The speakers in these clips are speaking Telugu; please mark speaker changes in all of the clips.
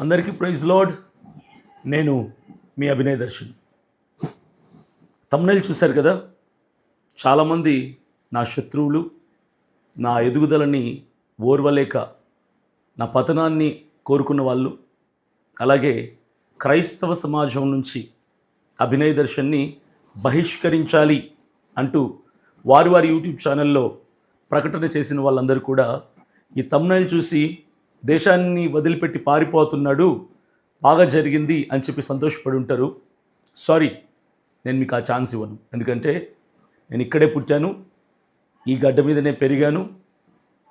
Speaker 1: అందరికీ ప్రైజ్ లార్డ్. నేను మీ అభినయ్ దర్శన్. తమ్నైల్ చూశారు కదా. చాలామంది నా శత్రువులు నా ఎదుగుదలని ఓర్వలేక నా పతనాన్ని కోరుకున్న వాళ్ళు, అలాగే క్రైస్తవ సమాజం నుంచి అభినయ్ దర్శన్ని బహిష్కరించాలి అంటూ వారి వారి యూట్యూబ్ ఛానల్లో ప్రకటన చేసిన వాళ్ళందరూ కూడా ఈ తమ్నైల్ చూసి దేశాన్ని వదిలిపెట్టి పారిపోతున్నాడు, బాగా జరిగింది అని చెప్పి సంతోషపడి ఉంటారు. సారీ, నేను మీకు ఆ ఛాన్స్ ఇవ్వను. ఎందుకంటే నేను ఇక్కడే పుట్టాను, ఈ గడ్డ మీదనే పెరిగాను,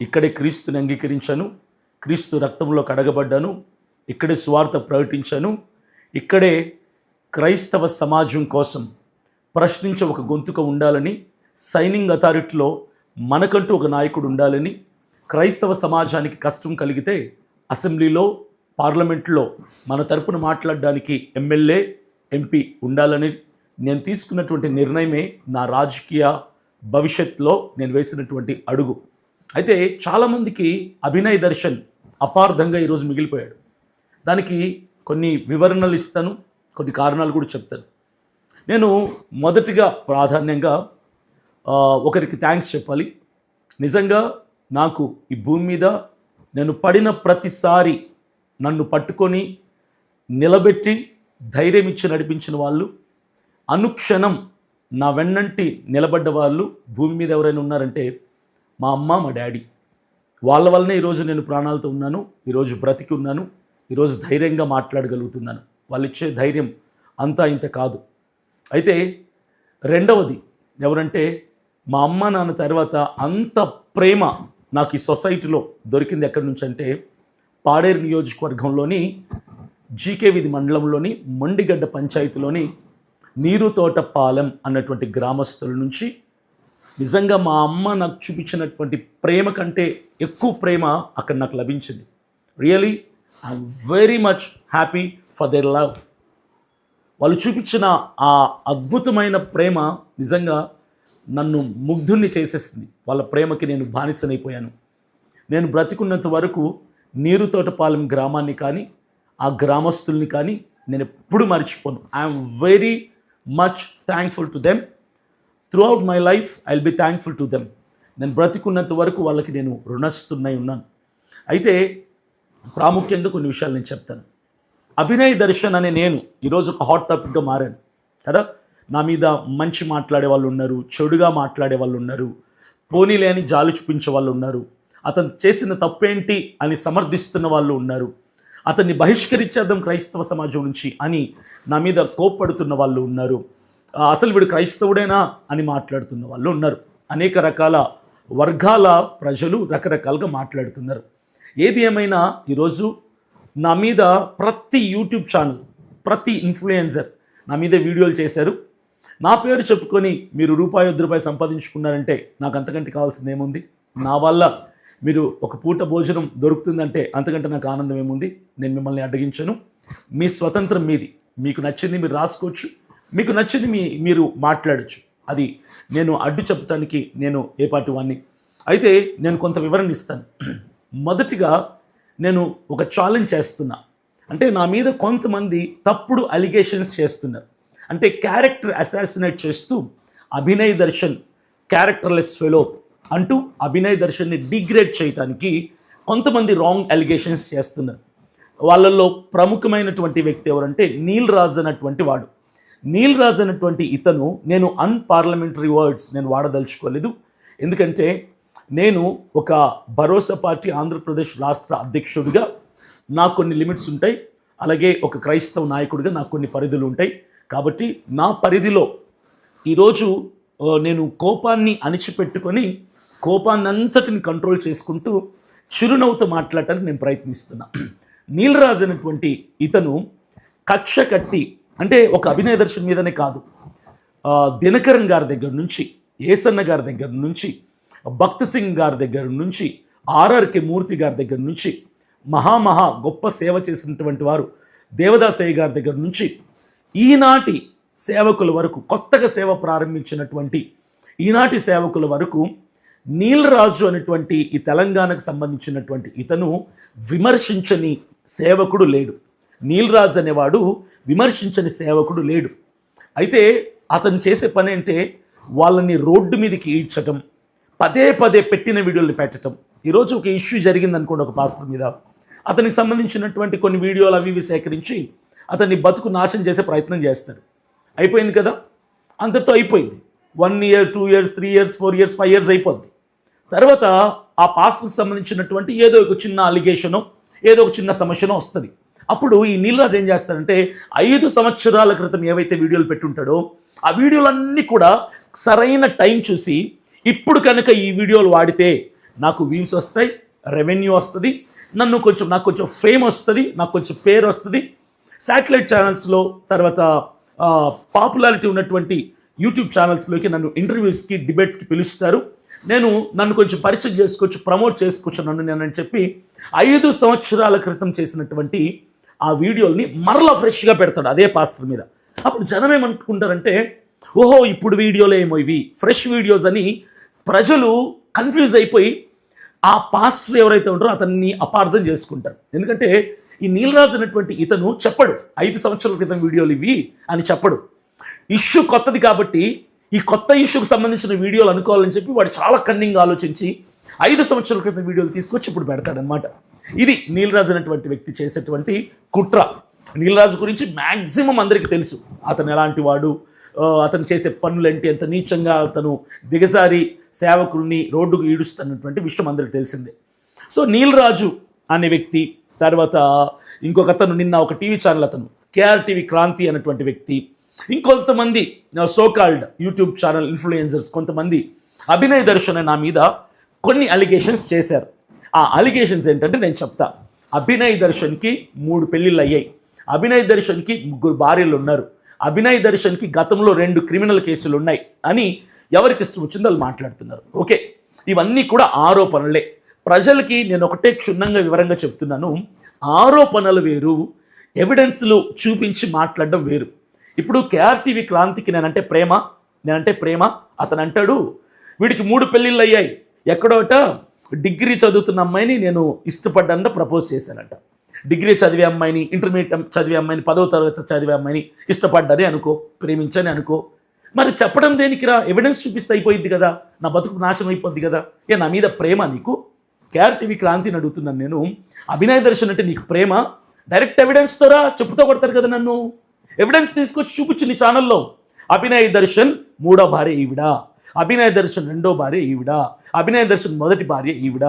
Speaker 1: ఇక్కడే క్రీస్తుని అంగీకరించాను, క్రీస్తు రక్తంలో కడగబడ్డాను, ఇక్కడే స్వార్థ ప్రకటించాను, ఇక్కడే క్రైస్తవ సమాజం కోసం ప్రశ్నించే ఒక గొంతుక ఉండాలని, సైనింగ్ అథారిటీలో మనకంటూ ఒక నాయకుడు ఉండాలని, క్రైస్తవ సమాజానికి కష్టం కలిగితే అసెంబ్లీలో పార్లమెంట్లో మన తరపున మాట్లాడడానికి ఎమ్మెల్యే ఎంపీ ఉండాలని నేను తీసుకున్నటువంటి నిర్ణయమే నా రాజకీయ భవిష్యత్తులో నేను వేసినటువంటి అడుగు. అయితే చాలామందికి అభినయ్ దర్శన్ అపార్థంగా ఈరోజు మిగిలిపోయాడు. దానికి కొన్ని వివరణలు ఇస్తాను, కొన్ని కారణాలు కూడా చెప్తాను. నేను మొదటిగా ప్రాధాన్యంగా ఒకరికి థ్యాంక్స్ చెప్పాలి. నిజంగా నాకు ఈ భూమి మీద నేను పడిన ప్రతిసారి నన్ను పట్టుకొని నిలబెట్టి ధైర్యం ఇచ్చి నడిపించిన వాళ్ళు, అనుక్షణం నా వెన్నంటి నిలబడ్డ వాళ్ళు భూమి మీద ఎవరైనా ఉన్నారంటే మా అమ్మ, మా డాడీ. వాళ్ళ వల్లనే ఈరోజు నేను ప్రాణాలతో ఉన్నాను, ఈరోజు బ్రతికి ఉన్నాను, ఈరోజు ధైర్యంగా మాట్లాడగలుగుతున్నాను. వాళ్ళు ఇచ్చే ధైర్యం అంతా ఇంత కాదు. అయితే రెండవది ఎవరంటే మా అమ్మ నాన్న తర్వాత అంత ప్రేమ నాకు ఈ సొసైటీలో దొరికింది ఎక్కడి నుంచి అంటే పాడేరు నియోజకవర్గంలోని జీకే వీధి మండలంలోని మొండిగడ్డ పంచాయతీలోని నీరుతోటపాలెం అన్నటువంటి గ్రామస్తుల నుంచి. నిజంగా మా అమ్మ నాకు చూపించినటువంటి ప్రేమ కంటే ఎక్కువ ప్రేమ అక్కడ నాకు లభించింది. Really I'm very much happy for their love. వాళ్ళు చూపించిన ఆ అద్భుతమైన ప్రేమ నిజంగా నన్ను ముగ్ధుల్ని చేసేసింది. వాళ్ళ ప్రేమకి నేను బానిసనైపోయాను. నేను బ్రతికున్నంత వరకు నీరుతోటపాలెం గ్రామాన్ని కానీ ఆ గ్రామస్తుల్ని కానీ నేను ఎప్పుడు మర్చిపోను. I'm very much thankful to them. Through out my life I will be thankful to them. నేను బ్రతికున్నంత వరకు వాళ్ళకి నేను రుణస్తున్నై ఉన్నాను. అయితే ప్రాముఖ్యంగా కొన్ని విషయాలు నేను చెప్తాను. అభినయ్ దర్శన్ అనే నేను ఈరోజు ఒక హాట్ టాపిక్గా మారాను కదా. నా మీద మంచి మాట్లాడే వాళ్ళు ఉన్నారు, చెడుగా మాట్లాడే వాళ్ళు ఉన్నారు, పోనీలేని జాలి చూపించే వాళ్ళు ఉన్నారు, అతను చేసిన తప్పేంటి అని సమర్థిస్తున్న వాళ్ళు ఉన్నారు, అతన్ని బహిష్కరించేద్దాం క్రైస్తవ సమాజం నుంచి అని నా మీద కోప్పడుతున్న వాళ్ళు ఉన్నారు, అసలు వీడు క్రైస్తవుడేనా అని మాట్లాడుతున్న వాళ్ళు ఉన్నారు. అనేక రకాల వర్గాల ప్రజలు రకరకాలుగా మాట్లాడుతున్నారు. ఏది ఏమైనా ఈరోజు నా మీద ప్రతి యూట్యూబ్ ఛానల్, ప్రతి ఇన్ఫ్లుయెన్సర్ నా మీద వీడియోలు చేశారు. నా పేరు చెప్పుకొని మీరు రూపాయి 10 రూపాయలు సంపాదించుకున్నారంటే నాకు అంతకంటే కావాల్సింది ఏముంది? నా వల్ల మీరు ఒక పూట భోజనం దొరుకుతుందంటే అంతకంటే నాకు ఆనందం ఏముంది? నేను మిమ్మల్ని అడ్డగించను. మీ స్వతంత్రం మీది. మీకు నచ్చింది మీరు రాసుకోవచ్చు, మీకు నచ్చింది మీరు మాట్లాడచ్చు. అది నేను అడ్డు చెప్పడానికి నేను ఏ పార్టీ వాడిని. అయితే నేను కొంత వివరణ ఇస్తాను. మొదటిగా నేను ఒక ఛాలెంజ్ చేస్తున్నా. అంటే నా మీద కొంతమంది తప్పుడు అలిగేషన్స్ చేస్తున్నారు. అంటే క్యారెక్టర్ అసాసినేట్ చేస్తూ అభినయ్ దర్శన్ క్యారెక్టర్లెస్ ఫెలో అంటూ అభినయ్ దర్శన్ని డిగ్రేడ్ చేయడానికి కొంతమంది రాంగ్ అలిగేషన్స్ చేస్తున్నారు. వాళ్ళల్లో ప్రముఖమైనటువంటి వ్యక్తి ఎవరంటే నీల్ రాజ్ అన్నటువంటి వాడు. నీల్ రాజ్ అన్నటువంటి ఇతను, నేను అన్పార్లమెంటరీ వర్డ్స్ నేను వాడదలుచుకోలేదు. ఎందుకంటే నేను ఒక భరోసా పార్టీ ఆంధ్రప్రదేశ్ రాష్ట్ర అధ్యక్షుడిగా నాకు కొన్ని లిమిట్స్ ఉంటాయి, అలాగే ఒక క్రైస్తవ నాయకుడిగా నాకు కొన్ని పరిధులు ఉంటాయి. కాబట్టి నా పరిధిలో ఈరోజు నేను కోపాన్ని అణిచిపెట్టుకొని కోపాన్ని అంతటిని కంట్రోల్ చేసుకుంటూ చిరునవ్వుతో మాట్లాడటానికి నేను ప్రయత్నిస్తున్నా. నీలరాజ్ అనేటువంటి ఇతను కక్ష కట్టి, అంటే ఒక అభినయ్ దర్శన్ మీదనే కాదు, దినకరన్ గారి దగ్గర నుంచి, ఏసన్న గారి దగ్గర నుంచి, భక్త్ సింగ్ గారి దగ్గర నుంచి, ఆర్ఆర్కే మూర్తి గారి దగ్గర నుంచి, మహా గొప్ప సేవ చేసినటువంటి వారు దేవదాసయ్య గారి దగ్గర నుంచి, ఈనాటి సేవకుల వరకు, కొత్తగా సేవ ప్రారంభించినటువంటి ఈనాటి సేవకుల వరకు నీలరాజు అనేటువంటి ఈ తెలంగాణకు సంబంధించినటువంటి ఇతను విమర్శించని సేవకుడు లేడు. నీలరాజు అనేవాడు విమర్శించని సేవకుడు లేడు. అయితే అతను చేసే పని అంటే వాళ్ళని రోడ్డు మీదకి ఈడ్చటం, పదే పదే పెట్టిన వీడియోలు పెట్టడం. ఈరోజు ఒక ఇష్యూ జరిగిందనుకోండి ఒక పాస్టర్ మీద, అతనికి సంబంధించినటువంటి కొన్ని వీడియోలు అవి ఇవి సేకరించి అతన్ని బతుకు నాశనం చేసే ప్రయత్నం చేస్తాడు. అయిపోయింది కదా, అంతటితో అయిపోయింది. 1 year 2 years 3 years 4 years 5 years అయిపోద్ది. తర్వాత ఆ పాస్టర్కి సంబంధించినటువంటి ఏదో ఒక చిన్న అలిగేషనో ఏదో ఒక చిన్న సమస్యనో వస్తుంది. అప్పుడు ఈ నీలరాజు ఏం చేస్తాడంటే 5 సంవత్సరాల క్రితం ఏవైతే వీడియోలు పెట్టుంటాడో ఆ వీడియోలన్నీ కూడా సరైన టైం చూసి, ఇప్పుడు కనుక ఈ వీడియోలు వాడితే నాకు వ్యూస్ వస్తాయి, రెవెన్యూ వస్తుంది, నాకు కొంచెం ఫేమ్ వస్తుంది, నాకు కొంచెం పేరు వస్తుంది, శాటిలైట్ ఛానల్స్లో తర్వాత పాపులారిటీ ఉన్నటువంటి యూట్యూబ్ ఛానల్స్లోకి నన్ను ఇంటర్వ్యూస్కి డిబేట్స్కి పిలుస్తారు, నన్ను కొంచెం పరిచయం చేసుకోవచ్చు, ప్రమోట్ చేసుకోవచ్చు నేనని చెప్పి 5 సంవత్సరాల క్రితం చేసినటువంటి ఆ వీడియోల్ని మరలా ఫ్రెష్గా పెడతాడు అదే పాస్టర్ మీద. అప్పుడు జనం ఏమనుకుంటారంటే, ఓహో ఇప్పుడు వీడియోలు ఏమో ఇవి ఫ్రెష్ వీడియోస్ అని ప్రజలు కన్ఫ్యూజ్ అయిపోయి ఆ పాస్టర్ ఎవరైతే ఉంటారో అతన్ని అపార్థం చేసుకుంటారు. ఎందుకంటే ఈ నీలరాజు అనేటువంటి ఇతను చెప్పడు 5 సంవత్సరాల క్రితం వీడియోలు ఇవి అని చెప్పడు. ఇష్యూ కొత్తది కాబట్టి ఈ కొత్త ఇష్యూకి సంబంధించిన వీడియోలు అనుకోవాలని చెప్పి వాడు చాలా కన్నింగ్ ఆలోచించి 5 సంవత్సరాల క్రితం వీడియోలు తీసుకొచ్చి ఇప్పుడు పెడతాడనమాట. ఇది నీలరాజు అనేటువంటి వ్యక్తి చేసేటువంటి కుట్ర. నీలరాజు గురించి మ్యాక్సిమం అందరికీ తెలుసు, అతను ఎలాంటి వాడు, అతను చేసే పనులంటే ఎంత నీచంగా అతను దిగజారి సేవకుల్ని రోడ్డుకు ఈడుస్తున్నటువంటి విషయం అందరికీ తెలిసిందే. సో నీలరాజు అనే వ్యక్తి, తర్వాత ఇంకొక అతను నిన్న ఒక టీవీ ఛానల్ అతను KRTV క్రాంతి అనేటువంటి వ్యక్తి, ఇంకొంతమంది సోకాల్డ్ యూట్యూబ్ ఛానల్ ఇన్ఫ్లుయెన్సర్స్ కొంతమంది అభినయ్ దర్శన్ నా మీద కొన్ని అలిగేషన్స్ చేశారు. ఆ అలిగేషన్స్ ఏంటంటే నేను చెప్తా. అభినయ్ దర్శన్కి 3 పెళ్ళిళ్ళు అయ్యాయి, అభినయ్ దర్శన్కి 3 భార్యలు ఉన్నారు, అభినయ్ దర్శన్కి గతంలో 2 క్రిమినల్ కేసులు ఉన్నాయి అని ఎవరికి ఇష్టం వచ్చిందో వాళ్ళు మాట్లాడుతున్నారు. ఓకే, ఇవన్నీ కూడా ఆరోపణలే. ప్రజలకి నేను ఒకటే క్షుణ్ణంగా వివరంగా చెప్తున్నాను, ఆరోపణలు వేరు, ఎవిడెన్స్లు చూపించి మాట్లాడడం వేరు. ఇప్పుడు KRTV క్రాంతికి నేనంటే ప్రేమ అతను అంటాడు వీడికి 3 పెళ్ళిళ్ళు అయ్యాయి, ఎక్కడోట డిగ్రీ చదువుతున్న అమ్మాయిని నేను ఇష్టపడ్డానంట ప్రపోజ్ చేశానంట. డిగ్రీ చదివే అమ్మాయిని, ఇంటర్మీడియట్ చదివే అమ్మాయిని, 10వ తరగతి చదివే అమ్మాయిని ఇష్టపడ్డాని అనుకో, ప్రేమించని అనుకో, మరి చెప్పడం దేనికిరా? ఎవిడెన్స్ చూపిస్తే అయిపోయింది కదా, నా బతుకు నాశనం అయిపోద్ది కదా. నా మీద ప్రేమ నీకు? KRTV క్రాంతిని అడుగుతున్నాను నేను, అభినయ్ దర్శన్ అంటే నీకు ప్రేమ? డైరెక్ట్ ఎవిడెన్స్తోరా, చెప్పుతో కొడతారు కదా నన్ను. ఎవిడెన్స్ తీసుకొచ్చి చూపించు నీ ఛానల్లో. అభినయ్ దర్శన్ 3వ భార్య ఈవిడ, అభినయ్ దర్శన్ 2వ భార్య ఈవిడ, అభినయ్ దర్శన్ 1వ భార్య ఈవిడ,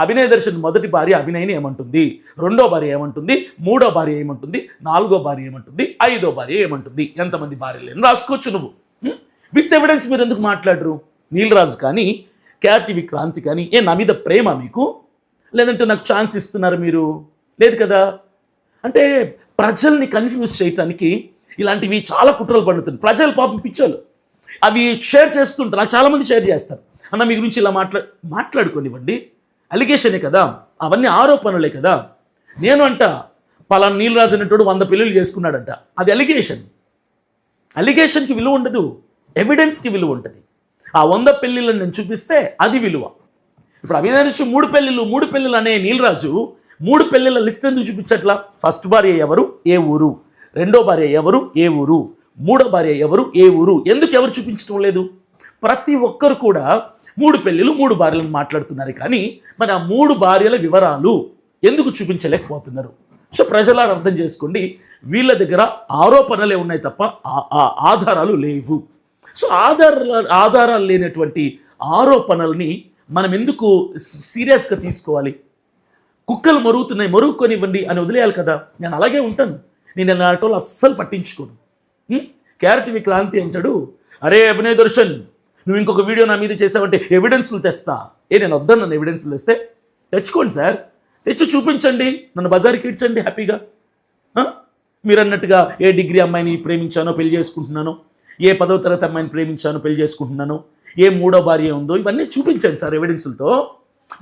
Speaker 1: అభినయ్ దర్శన్ 1వ భార్య అభినయ్ని ఏమంటుంది, 2వ భార్య ఏమంటుంది, 3వ భార్య ఏమంటుంది, 4వ భార్య ఏమంటుంది, 5వ భార్య ఏమంటుంది, ఎంతమంది భార్యలు రాసుకోవచ్చు నువ్వు. విత్ ఎవిడెన్స్ మీరు ఎందుకు మాట్లాడరు? నీలరాజు కానీ KRTV క్రాంతి కానీ నా మీద ప్రేమ మీకు? లేదంటే నాకు ఛాన్స్ ఇస్తున్నారు మీరు? లేదు కదా. అంటే ప్రజల్ని కన్ఫ్యూజ్ చేయటానికి ఇలాంటివి చాలా కుట్రలు పడుతుంది. ప్రజలు పాపం పిచ్చోళ్ళు అవి షేర్ చేస్తుంటారు, నాకు చాలామంది షేర్ చేస్తారు, అన్న మీ గురించి ఇలా మాట్లాడుకోనివ్వండి, అలిగేషనే కదా, అవన్నీ ఆరోపణలే కదా. నేను అంట పలానా నీలరాజు అనేటోడు 100 పెళ్ళిళ్ళు చేసుకున్నాడంట, అది అలిగేషన్కి విలువ ఉండదు, ఎవిడెన్స్కి విలువ ఉంటుంది. ఆ 100 పెళ్ళిళ్ళని నేను చూపిస్తే అది విలువ. ఇప్పుడు అభినయించి 3 పెళ్ళిళ్ళు అనే నీలరాజు 3 పెళ్ళిళ్ళ లిస్ట్ ఎందుకు చూపించట్లా? ఫస్ట్ భార్య ఎవరు, ఏ ఊరు, 2వ భార్య ఎవరు, ఏ ఊరు, 3వ భార్య ఎవరు, ఏ ఊరు, ఎందుకు ఎవరు చూపించడం లేదు? ప్రతి ఒక్కరు కూడా 3 పెళ్ళిళ్ళు 3 భార్యలను మాట్లాడుతున్నారు, కానీ మరి ఆ 3 భార్యల వివరాలు ఎందుకు చూపించలేకపోతున్నారు? సో ప్రజలారు అర్థం చేసుకోండి, వీళ్ళ దగ్గర ఆరోపణలే ఉన్నాయి తప్ప ఆధారాలు లేవు. సో ఆధారాలు లేనటువంటి ఆరోపణల్ని మనం ఎందుకు సీరియస్గా తీసుకోవాలి? కుక్కలు మరుగుతున్నాయి, మరుగుకొనివ్వండి అని వదిలేయాలి కదా. నేను అలాగే ఉంటాను, నేను అలాంటి వాళ్ళు అస్సలు పట్టించుకోను. KRTV క్రాంతి అంటాడు, అరే అభినయ్ దర్శన్ నువ్వు ఇంకొక వీడియో నా మీద చేసావంటే ఎవిడెన్స్లు తెస్తా. నేను వద్దాను, నన్ను ఎవిడెన్స్లు తెస్తే తెచ్చుకోండి సార్, తెచ్చి చూపించండి, నన్ను బజార్కి ఇడ్చండి హ్యాపీగా. మీరు అన్నట్టుగా ఏ డిగ్రీ అమ్మాయిని ప్రేమించానో పెళ్లి చేసుకుంటున్నానో, ఏ 10వ తరగతి అమ్మాయిని ప్రేమించానో పెళ్లి చేసుకుంటున్నానో, ఏ 3వ భార్య ఉందో, ఇవన్నీ చూపించండి సార్ ఎవిడెన్స్లతో.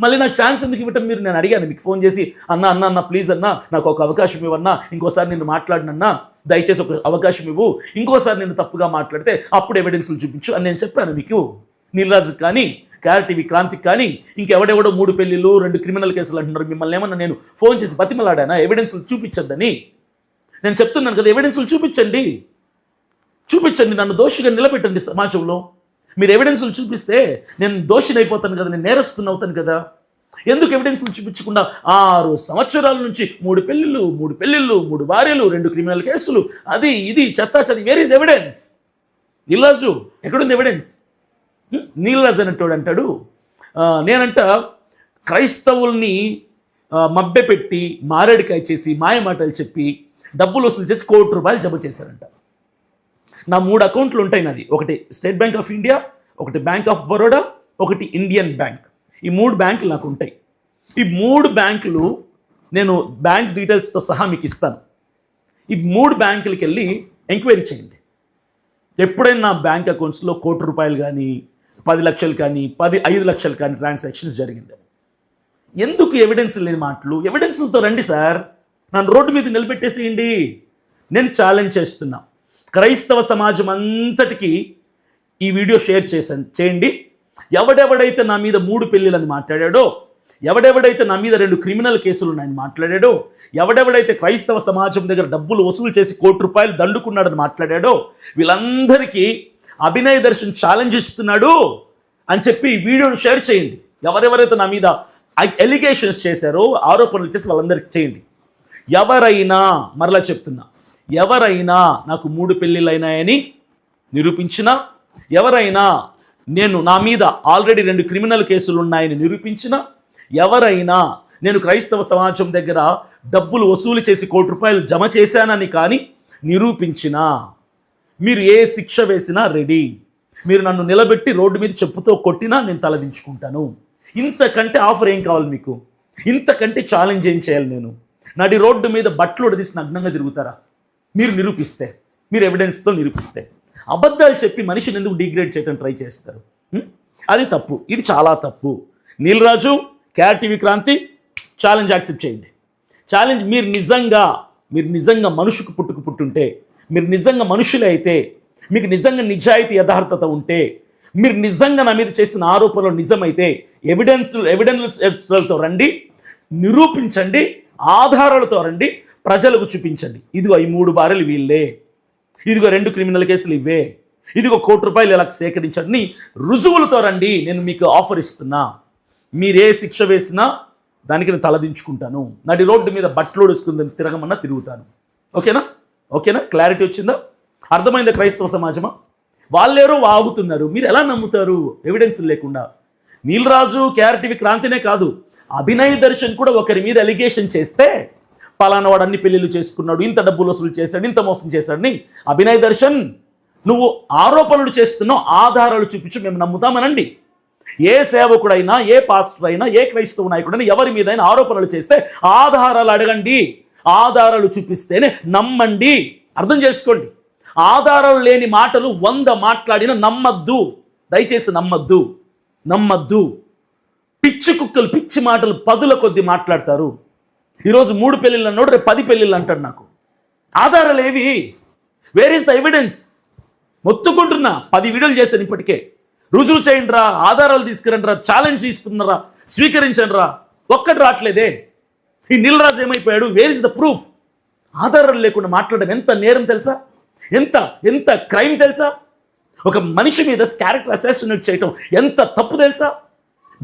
Speaker 1: మళ్ళీ నాకు ఛాన్స్ ఎందుకు ఇవ్వటం మీరు? నేను అడిగాను మీకు ఫోన్ చేసి, అన్న ప్లీజ్ అన్నా నాకు ఒక అవకాశం ఇవ్వన్నా, ఇంకోసారి నిన్ను మాట్లాడినన్నా, దయచేసి ఒక అవకాశం ఇవ్వు, ఇంకోసారి నేను తప్పుగా మాట్లాడితే అప్పుడు ఎవిడెన్స్లు చూపించు అని నేను చెప్పాను మీకు. నీలరాజు కానీ టీవీ క్రాంతికి కానీ ఇంకెవడెవడో 3 పెళ్ళిళ్ళు 2 క్రిమినల్ కేసులు అంటున్నారు. మిమ్మల్ని ఏమన్నా నేను ఫోన్ చేసి బతిమలాడానా ఎవిడెన్స్లు చూపించద్దని? నేను చెప్తున్నాను కదా, ఎవిడెన్స్లు చూపించండి, నన్ను దోషిగా నిలబెట్టండి సమాజంలో. మీరు ఎవిడెన్స్లు చూపిస్తే నేను దోషిని అయిపోతాను కదా, నేను నేరస్తుని అవుతాను కదా. ఎందుకు ఎవిడెన్స్లు చూపించకుండా 6 సంవత్సరాల నుంచి 3 పెళ్ళిళ్ళు 3 భార్యలు 2 క్రిమినల్ కేసులు, అది ఇది చెత్తా చది. Where is evidence? నీల్రాజు ఎక్కడుంది ఎవిడెన్స్? నీల్రాజు అనేటోడు అంటాడు, నేనంట క్రైస్తవుల్ని మభ్యపెట్టి మారేడుకాయ చేసి మాయమాటలు చెప్పి డబ్బులు వసూలు చేసి ₹1 కోటి జమ చేశారంట. నా 3 అకౌంట్లు ఉంటాయి. నాది ఒకటి స్టేట్ బ్యాంక్ ఆఫ్ ఇండియా, ఒకటి బ్యాంక్ ఆఫ్ బరోడా, ఒకటి ఇండియన్ బ్యాంక్. ఈ 3 బ్యాంకులు నాకు ఉంటాయి. ఈ 3 బ్యాంకులు నేను బ్యాంక్ డీటెయిల్స్తో సహా మీకు ఇస్తాను. ఈ 3 బ్యాంకులకి వెళ్ళి ఎంక్వైరీ చేయండి. ఎప్పుడైనా నా బ్యాంక్ అకౌంట్స్లో ₹1 కోటి కానీ 10 లక్షలు కానీ 5 లక్షలు కానీ ట్రాన్సాక్షన్స్ జరిగింది. ఎందుకు ఎవిడెన్స్ లేని మాటలు? ఎవిడెన్స్లతో రండి సార్, నన్ను రోడ్డు మీద నిలబెట్టేసేయండి. నేను ఛాలెంజ్ చేస్తున్నా, క్రైస్తవ సమాజం అంతటికీ ఈ వీడియో షేర్ చేయండి. ఎవడెవడైతే నా మీద 3 పెళ్ళిళ్ళని మాట్లాడాడో, ఎవడెవడైతే నా మీద 2 క్రిమినల్ కేసులు ఉన్నాయని మాట్లాడాడో, ఎవడెవడైతే క్రైస్తవ సమాజం దగ్గర డబ్బులు వసూలు చేసి ₹1 కోటి దండుకున్నాడని మాట్లాడాడో, వీళ్ళందరికీ అభినయ్ దర్శన్ ఛాలెంజ్ ఇస్తున్నాడు అని చెప్పి ఈ వీడియోను షేర్ చేయండి. ఎవరెవరైతే నా మీద ఎలిగేషన్స్ చేశారో, ఆరోపణలు చేసి వాళ్ళందరికీ చేయండి. ఎవరైనా, మరలా చెప్తున్నా, ఎవరైనా నాకు 3 పెళ్ళిళ్ళు అయినాయని నిరూపించినా, ఎవరైనా నా మీద ఆల్రెడీ 2 క్రిమినల్ కేసులు ఉన్నాయని నిరూపించినా, ఎవరైనా నేను క్రైస్తవ సమాజం దగ్గర డబ్బులు వసూలు చేసి ₹1 కోటి జమ చేశానని కానీ నిరూపించినా, మీరు ఏ శిక్ష వేసినా రెడీ. మీరు నన్ను నిలబెట్టి రోడ్డు మీద చెప్పుతో కొట్టినా నేను తలదించుకుంటాను. ఇంతకంటే ఆఫర్ ఏం కావాలి మీకు? ఇంతకంటే ఛాలెంజ్ ఏం చేయాలి? నేను నడి రోడ్డు మీద బట్టలు ఉడదీసి నగ్నంగా తిరుగుతారా? మీరు నిరూపిస్తే, మీరు ఎవిడెన్స్తో నిరూపిస్తే. అబద్ధాలు చెప్పి మనిషిని ఎందుకు డిగ్రేడ్ చేయడం ట్రై చేస్తారు? అది తప్పు, ఇది చాలా తప్పు. నీల్రాజు, టీవీ క్రాంతి, ఛాలెంజ్ యాక్సెప్ట్ చేయండి. ఛాలెంజ్, మీరు నిజంగా మనుషుకు పుట్టుంటే, మీరు నిజంగా మనుషులే అయితే, మీకు నిజంగా నిజాయితీ యథార్థత ఉంటే, మీరు నిజంగా నా మీద చేసిన ఆరోపణలు నిజమైతే ఎవిడెన్స్లతో రండి, నిరూపించండి, ఆధారాలతో రండి, ప్రజలకు చూపించండి. ఇదిగో ఈ 3 భార్యలు వీళ్ళే, ఇదిగో 2 క్రిమినల్ కేసులు ఇవే, ఇదిగో ₹1 కోటి ఇలా సేకరించండి, రుజువులతో రండి. నేను మీకు ఆఫర్ ఇస్తున్నా. మీరే శిక్ష వేసినా దానికి నేను తలదించుకుంటాను. నడి రోడ్డు మీద బట్టలు ఒడుచుకుందని తిరగమన్నా తిరుగుతాను. ఓకేనా? క్లారిటీ వచ్చిందా? అర్థమైందా క్రైస్తవ సమాజమా? వాళ్ళేరో వాగుతున్నారు, మీరు ఎలా నమ్ముతారు ఎవిడెన్స్ లేకుండా? నీల్రాజు, టీవీ క్రాంతినే కాదు, అభినయ్ దర్శన్ కూడా ఒకరి మీద ఎలిగేషన్ చేస్తే, పలానా వాడు అన్ని పెళ్ళిళ్ళు చేసుకున్నాడు, ఇంత డబ్బులు వసూలు చేశాడు, ఇంత మోసం చేశాడని, అభినయ్ దర్శన్ నువ్వు ఆరోపణలు చేస్తున్నావు, ఆధారాలు చూపించి మేము నమ్ముతామనండి. ఏ సేవకుడైనా, ఏ పాస్టర్ అయినా, ఏ క్రైస్తవ నాయకుడైనా ఎవరి మీద అయినా ఆరోపణలు చేస్తే ఆధారాలు అడగండి, ఆధారాలు చూపిస్తేనే నమ్మండి. అర్థం చేసుకోండి. ఆధారాలు లేని మాటలు 100 మాట్లాడినా నమ్మద్దు, దయచేసి నమ్మద్దు. పిచ్చి కుక్కలు పిచ్చి మాటలు 10ల కొద్ది మాట్లాడతారు. ఈరోజు 3 పెళ్ళిళ్ళు అన్నాడు, రేపు 10 పెళ్ళిళ్ళు అంటాడు. నాకు ఆధారాలు ఏవి? Where is the evidence? మొత్తుకుంటున్నా, 10 వీడియోలు చేశాను ఇప్పటికే. రుజువు చేయండి రా, ఆధారాలు తీసుకురండి రా, ఛాలెంజ్ ఇస్తున్నారా, స్వీకరించండి రా. ఒక్కటి రావట్లేదే. ఈ నీల్రాజు ఏమైపోయాడు? Where is the proof? ఆధారాలు లేకుండా మాట్లాడడం ఎంత నేరం తెలుసా? ఎంత క్రైమ్ తెలుసా? ఒక మనిషి మీద క్యారెక్టర్ అసాసినేట్ చేయటం ఎంత తప్పు తెలుసా?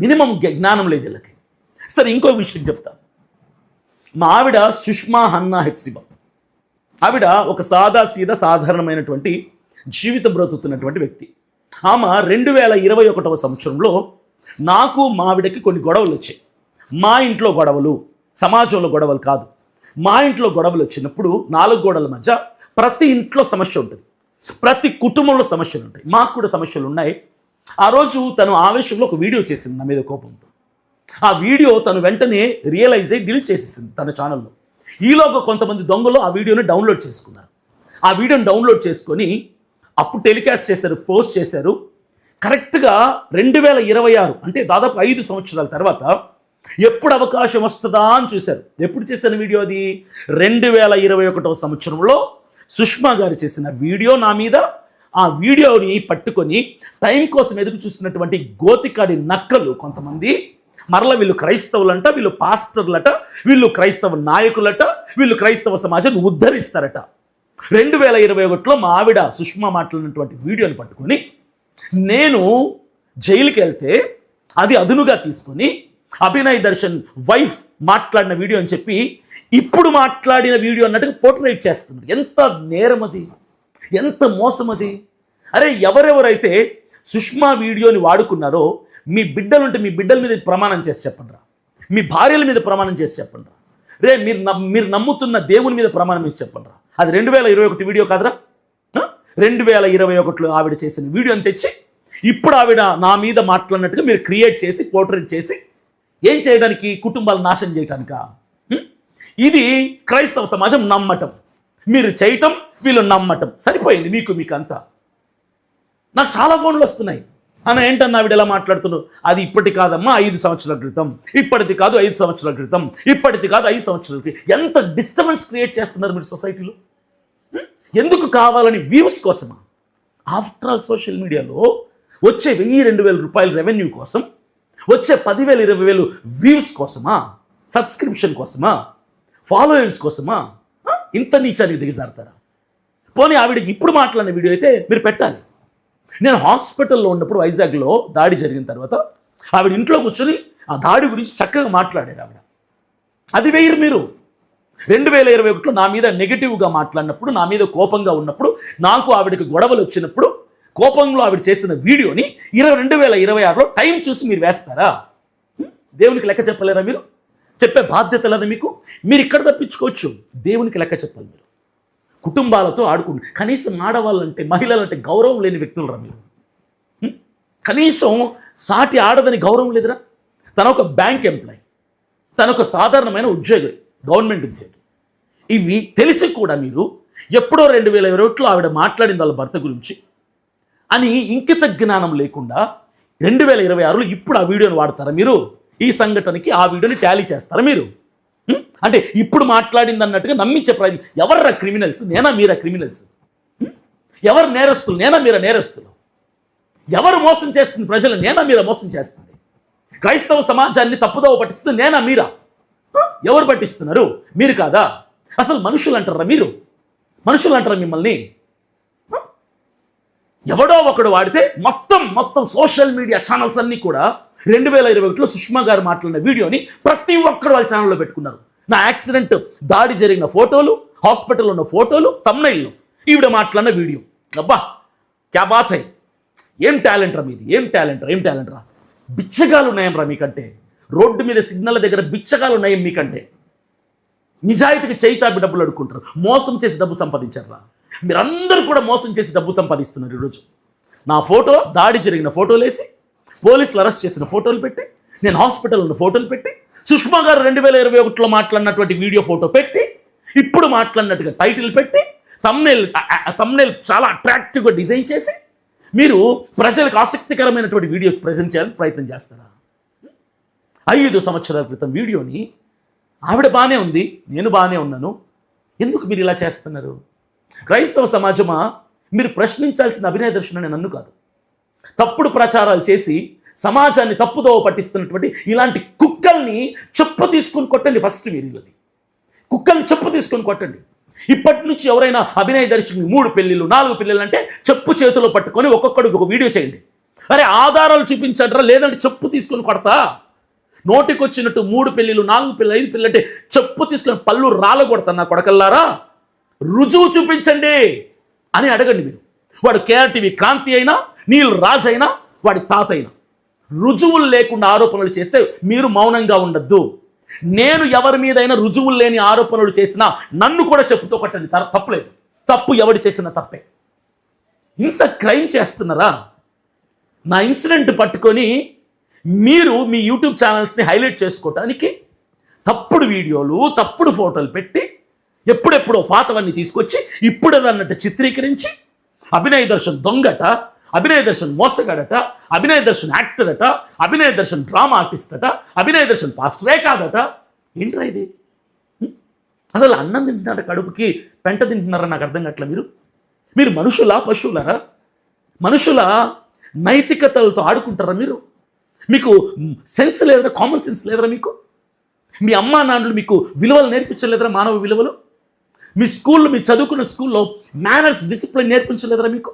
Speaker 1: మినిమం జ్ఞానం లేదు వీళ్ళకి. సరే, ఇంకో విషయం చెప్తా. మా ఆవిడ సుష్మా హన్నా హెప్సిబా. ఆవిడ ఒక సాధారణమైనటువంటి జీవితం బ్రతుకుతున్నటువంటి వ్యక్తి. ఆమె 2021వ సంవత్సరంలో నాకు మా ఆవిడకి కొన్ని గొడవలు వచ్చాయి. మా ఇంట్లో గొడవలు, సమాజంలో గొడవలు కాదు, మా ఇంట్లో గొడవలు వచ్చినప్పుడు 4 గోడల మధ్య ప్రతి ఇంట్లో సమస్య ఉంటుంది, ప్రతి కుటుంబంలో సమస్యలు ఉంటాయి. మాకు కూడా సమస్యలు ఉన్నాయి. ఆ రోజు తను ఆవేశంలో ఒక వీడియో చేసింది నా మీద కోపంతో. ఆ వీడియో తను వెంటనే రియలైజ్ అయ్యి డిలీట్ చేసేసింది తన ఛానల్లో. ఈలోగా కొంతమంది దొంగలు ఆ వీడియోని డౌన్లోడ్ చేసుకున్నారు. ఆ వీడియోని డౌన్లోడ్ చేసుకొని అప్పుడు టెలికాస్ట్ చేశారు, పోస్ట్ చేశారు. కరెక్ట్గా 2026 అంటే దాదాపు 5 సంవత్సరాల తర్వాత ఎప్పుడు అవకాశం వస్తుందా అని చూశారు. ఎప్పుడు చేసిన వీడియో అది? 2021వ సంవత్సరంలో సుష్మా గారు చేసిన వీడియో నా మీద ఆ వీడియోని పట్టుకొని టైం కోసం ఎదురు చూసినటువంటి గోతికాడి నక్కలు కొంతమంది మరల వీళ్ళు క్రైస్తవులంట, వీళ్ళు పాస్టర్లట, వీళ్ళు క్రైస్తవ నాయకులట, వీళ్ళు క్రైస్తవ సమాజాన్ని ఉద్ధరిస్తారట. 2021లో మా ఆవిడ సుష్మా మాట్లాడినటువంటి వీడియోని పట్టుకొని నేను జైలుకి వెళ్తే అది అదునుగా తీసుకొని అభినయ్ దర్శన్ వైఫ్ మాట్లాడిన వీడియో అని చెప్పి ఇప్పుడు మాట్లాడిన వీడియో అన్నట్టుగా పోర్ట్రేట్ చేస్తున్నారు. ఎంత నేరం అది, ఎంత మోసం అది. అరే ఎవరెవరైతే సుష్మా వీడియోని వాడుకున్నారో మీ బిడ్డలుంటే మీ బిడ్డల మీద ప్రమాణం చేసి చెప్పండి, మీ భార్యల మీద ప్రమాణం చేసి చెప్పండి, రే మీరు నమ్ముతున్న దేవుని మీద ప్రమాణం చేసి చెప్పండి. అది 2021 వీడియో కాదురా. 2021లో ఆవిడ చేసిన వీడియోని తెచ్చి ఇప్పుడు ఆవిడ నా మీద మాట్లాడినట్టుగా మీరు క్రియేట్ చేసి పోర్ట్రేట్ చేసి ఏం చేయడానికి? కుటుంబాలు నాశనం చేయటానికా? ఇది క్రైస్తవ సమాజం నమ్మటం, మీరు చేయటం, వీళ్ళు నమ్మటం. సరిపోయింది మీకు అంతా. నాకు చాలా ఫోన్లు వస్తున్నాయి, అన్న ఏంటన్నా ఆవిడ ఎలా మాట్లాడుతున్నావు, అది ఇప్పటి కాదమ్మా 5 సంవత్సరాల క్రితం, ఇప్పటిది కాదు 5 సంవత్సరాల క్రితం, ఇప్పటిది కాదు 5 సంవత్సరాల క్రితం. ఎంత డిస్టర్బెన్స్ క్రియేట్ చేస్తున్నారు మీరు సొసైటీలో. ఎందుకు కావాలని? వ్యూస్ కోసమా? ఆఫ్టర్ ఆల్ సోషల్ మీడియాలో వచ్చే 1000-2000 రూపాయల రెవెన్యూ కోసం, వచ్చే 10,000-20,000 వ్యూస్ కోసమా, సబ్స్క్రిప్షన్ కోసమా, ఫాలోయర్స్ కోసమా ఇంత నీచానికి దిగజారుతారా? పోనీ ఆవిడకి ఇప్పుడు మాట్లాడిన వీడియో అయితే మీరు పెట్టాలి. నేను హాస్పిటల్లో ఉన్నప్పుడు వైజాగ్లో దాడి జరిగిన తర్వాత ఆవిడ ఇంట్లో కూర్చొని ఆ దాడి గురించి చక్కగా మాట్లాడారు ఆవిడ. అది వేయరు మీరు. 2021లో నా మీద నెగిటివ్గా మాట్లాడినప్పుడు, నా మీద కోపంగా ఉన్నప్పుడు, నాకు ఆవిడకి గొడవలు వచ్చినప్పుడు కోపంలో ఆవిడ చేసిన వీడియోని 2026లో టైం చూసి మీరు వేస్తారా? దేవునికి లెక్క చెప్పలేరా? మీరు చెప్పే బాధ్యత లేదా మీకు? మీరు ఇక్కడ తప్పించుకోవచ్చు, దేవునికి లెక్క చెప్పాలి. మీరు కుటుంబాలతో ఆడుకుంటు, కనీసం ఆడవాళ్ళంటే మహిళలంటే గౌరవం లేని వ్యక్తులు రా మీరు. కనీసం సాటి ఆడదని గౌరవం లేదురా. తన ఒక బ్యాంక్ ఎంప్లాయ్, తన ఒక సాధారణమైన ఉద్యోగి, గవర్నమెంట్ ఉద్యోగి. ఇవి తెలిసి కూడా మీరు ఎప్పుడో 2021లో ఆవిడ మాట్లాడింది వాళ్ళ భర్త గురించి అని ఇంకిత జ్ఞానం లేకుండా 2026లో ఇప్పుడు ఆ వీడియోని వాడతారా మీరు? ఈ సంఘటనకి ఆ వీడియోని టాలీ చేస్తారా మీరు? అంటే ఇప్పుడు మాట్లాడింది అన్నట్టుగా నమ్మించే ప్రయత్నం. ఎవర్రా క్రిమినల్స్? నేనా మీరా క్రిమినల్స్? ఎవరు నేరస్తులు? నేనా మీరా నేరస్తులు? ఎవరు మోసం చేస్తుంది ప్రజలు? నేనా మీరా మోసం చేస్తుంది? క్రైస్తవ సమాజాన్ని తప్పుదోవ పట్టిస్తుంది నేనా మీరా? ఎవరు పట్టిస్తున్నారు? మీరు కాదా? అసలు మనుషులు అంటారా మీరు? మనుషులు అంటారా మిమ్మల్ని? ఎవడో ఒకడు వాడితే మొత్తం సోషల్ మీడియా ఛానల్స్ అన్నీ కూడా 2021లో సుష్మా గారు మాట్లాడిన వీడియోని ప్రతి ఒక్కరు వాళ్ళ ఛానల్లో పెట్టుకున్నారు. నా యాక్సిడెంట్ దాడి జరిగిన ఫోటోలు, హాస్పిటల్లో ఉన్న ఫోటోలు, తమ్నైల్లో ఈవిడ మాట్లాడిన వీడియో. అబ్బా క్యా బాత్ హై! ఏం టాలెంట్ రా మీది, ఏం టాలెంట్ రా. బిచ్చగాలు ఉన్నాయం రా మీకంటే. రోడ్డు మీద సిగ్నల్ దగ్గర బిచ్చగాలు ఉన్నాయం మీకంటే. నిజాయితీకి చేయి చాపి డబ్బులు అడుక్కుంటారు, మోసం చేసి డబ్బు సంపాదించారు రా. మీరందరూ కూడా మోసం చేసి డబ్బు సంపాదిస్తున్నారు ఈరోజు. నా ఫోటో, దాడి జరిగిన ఫోటోలు వేసి, పోలీసులు అరెస్ట్ చేసిన ఫోటోలు పెట్టి, నేను హాస్పిటల్ ఉన్న ఫోటోలు పెట్టి, సుష్మా గారు 2021లో మాట్లాడినటువంటి వీడియో ఫోటో పెట్టి, ఇప్పుడు మాట్లాడినట్టుగా టైటిల్ పెట్టి, తమ్నైల్ చాలా అట్రాక్టివ్గా డిజైన్ చేసి మీరు ప్రజలకు ఆసక్తికరమైనటువంటి వీడియో ప్రజెంట్ చేయాలని ప్రయత్నం చేస్తారా? 5 సంవత్సరాల క్రితం వీడియోని ఆవిడ బాగానే ఉంది, నేను బాగానే ఉన్నాను, ఎందుకు మీరు ఇలా చేస్తున్నారు? క్రైస్తవ సమాజమా, మీరు ప్రశ్నించాల్సిన అభినయ దర్శనం నన్ను కాదు. తప్పుడు ప్రచారాలు చేసి సమాజాన్ని తప్పుదోవ పట్టిస్తున్నటువంటి ఇలాంటి కుక్కల్ని చెప్పు తీసుకుని కొట్టండి. ఫస్ట్ మీరు ఇల్లని కుక్కల్ని చెప్పు తీసుకొని కొట్టండి. ఇప్పటి నుంచి ఎవరైనా అభినయ దర్శకుని 3 పెళ్ళిళ్ళు 4 పెళ్ళిళ్ళు అంటే చెప్పు చేతిలో పట్టుకొని ఒక్కొక్కడు ఒక వీడియో చేయండి. అరే ఆధారాలు చూపించండిరా, లేదంటే చెప్పు తీసుకొని కొడతా. నోటికి వచ్చినట్టు 3 పెళ్ళిళ్ళు 4 పెళ్ళి 5 పెళ్ళి అంటే చెప్పు తీసుకొని పళ్ళు రాళ్ళ కొడతా. నా కొడకల్లారా, రుజువు చూపించండి అని అడగండి మీరు. వాడు కేఆర్టీవీ క్రాంతి అయినా, నీల్ రాజ్ అయినా, వాడి తాత అయినా, రుజువులు లేకుండా ఆరోపణలు చేస్తే మీరు మౌనంగా ఉండద్దు. నేను ఎవరి మీదైనా రుజువులు లేని ఆరోపణలు చేసినా నన్ను కూడా చెప్పుతో కొట్టండి, తప్పులేదు. తప్పు ఎవడు చేసినా తప్పే. ఇంత క్రైమ్ చేస్తున్నారా? నా ఇన్సిడెంట్ పట్టుకొని మీరు మీ యూట్యూబ్ ఛానల్స్ని హైలైట్ చేసుకోవటానికి తప్పుడు వీడియోలు, తప్పుడు ఫోటోలు పెట్టి, ఎప్పుడెప్పుడో పాతవన్నీ తీసుకొచ్చి ఇప్పుడు అన్నట్టు చిత్రీకరించి అభినయ్ దర్శన్ దొంగట, అభినయ్ దర్శన్ మోసగాడట, అభినయ్ దర్శన్ యాక్టర్ అట, అభినయ్ దర్శన్ డ్రామా ఆర్టిస్ట్ అట, అభినయ్ దర్శన్ పాస్టరే కాదట. ఏంట్రా ఇది? అసలు అన్నం తింటున్నారా? కడుపుకి పెంట తింటున్నారా? నాకు అర్థం కావట్లే. మీరు మనుషులా పశువులారా? మనుషుల నైతికతలతో ఆడుకుంటారా మీరు? మీకు సెన్స్ లేదరా? కామన్ సెన్స్ లేదరా మీకు? మీ అమ్మా నాన్నలు మీకు విలువలు నేర్పించలేదరా? మానవ విలువలు మీ స్కూల్లో, మీ చదువుకున్న స్కూల్లో మేనర్స్, డిసిప్లిన్ నేర్పించలేదరా మీకు?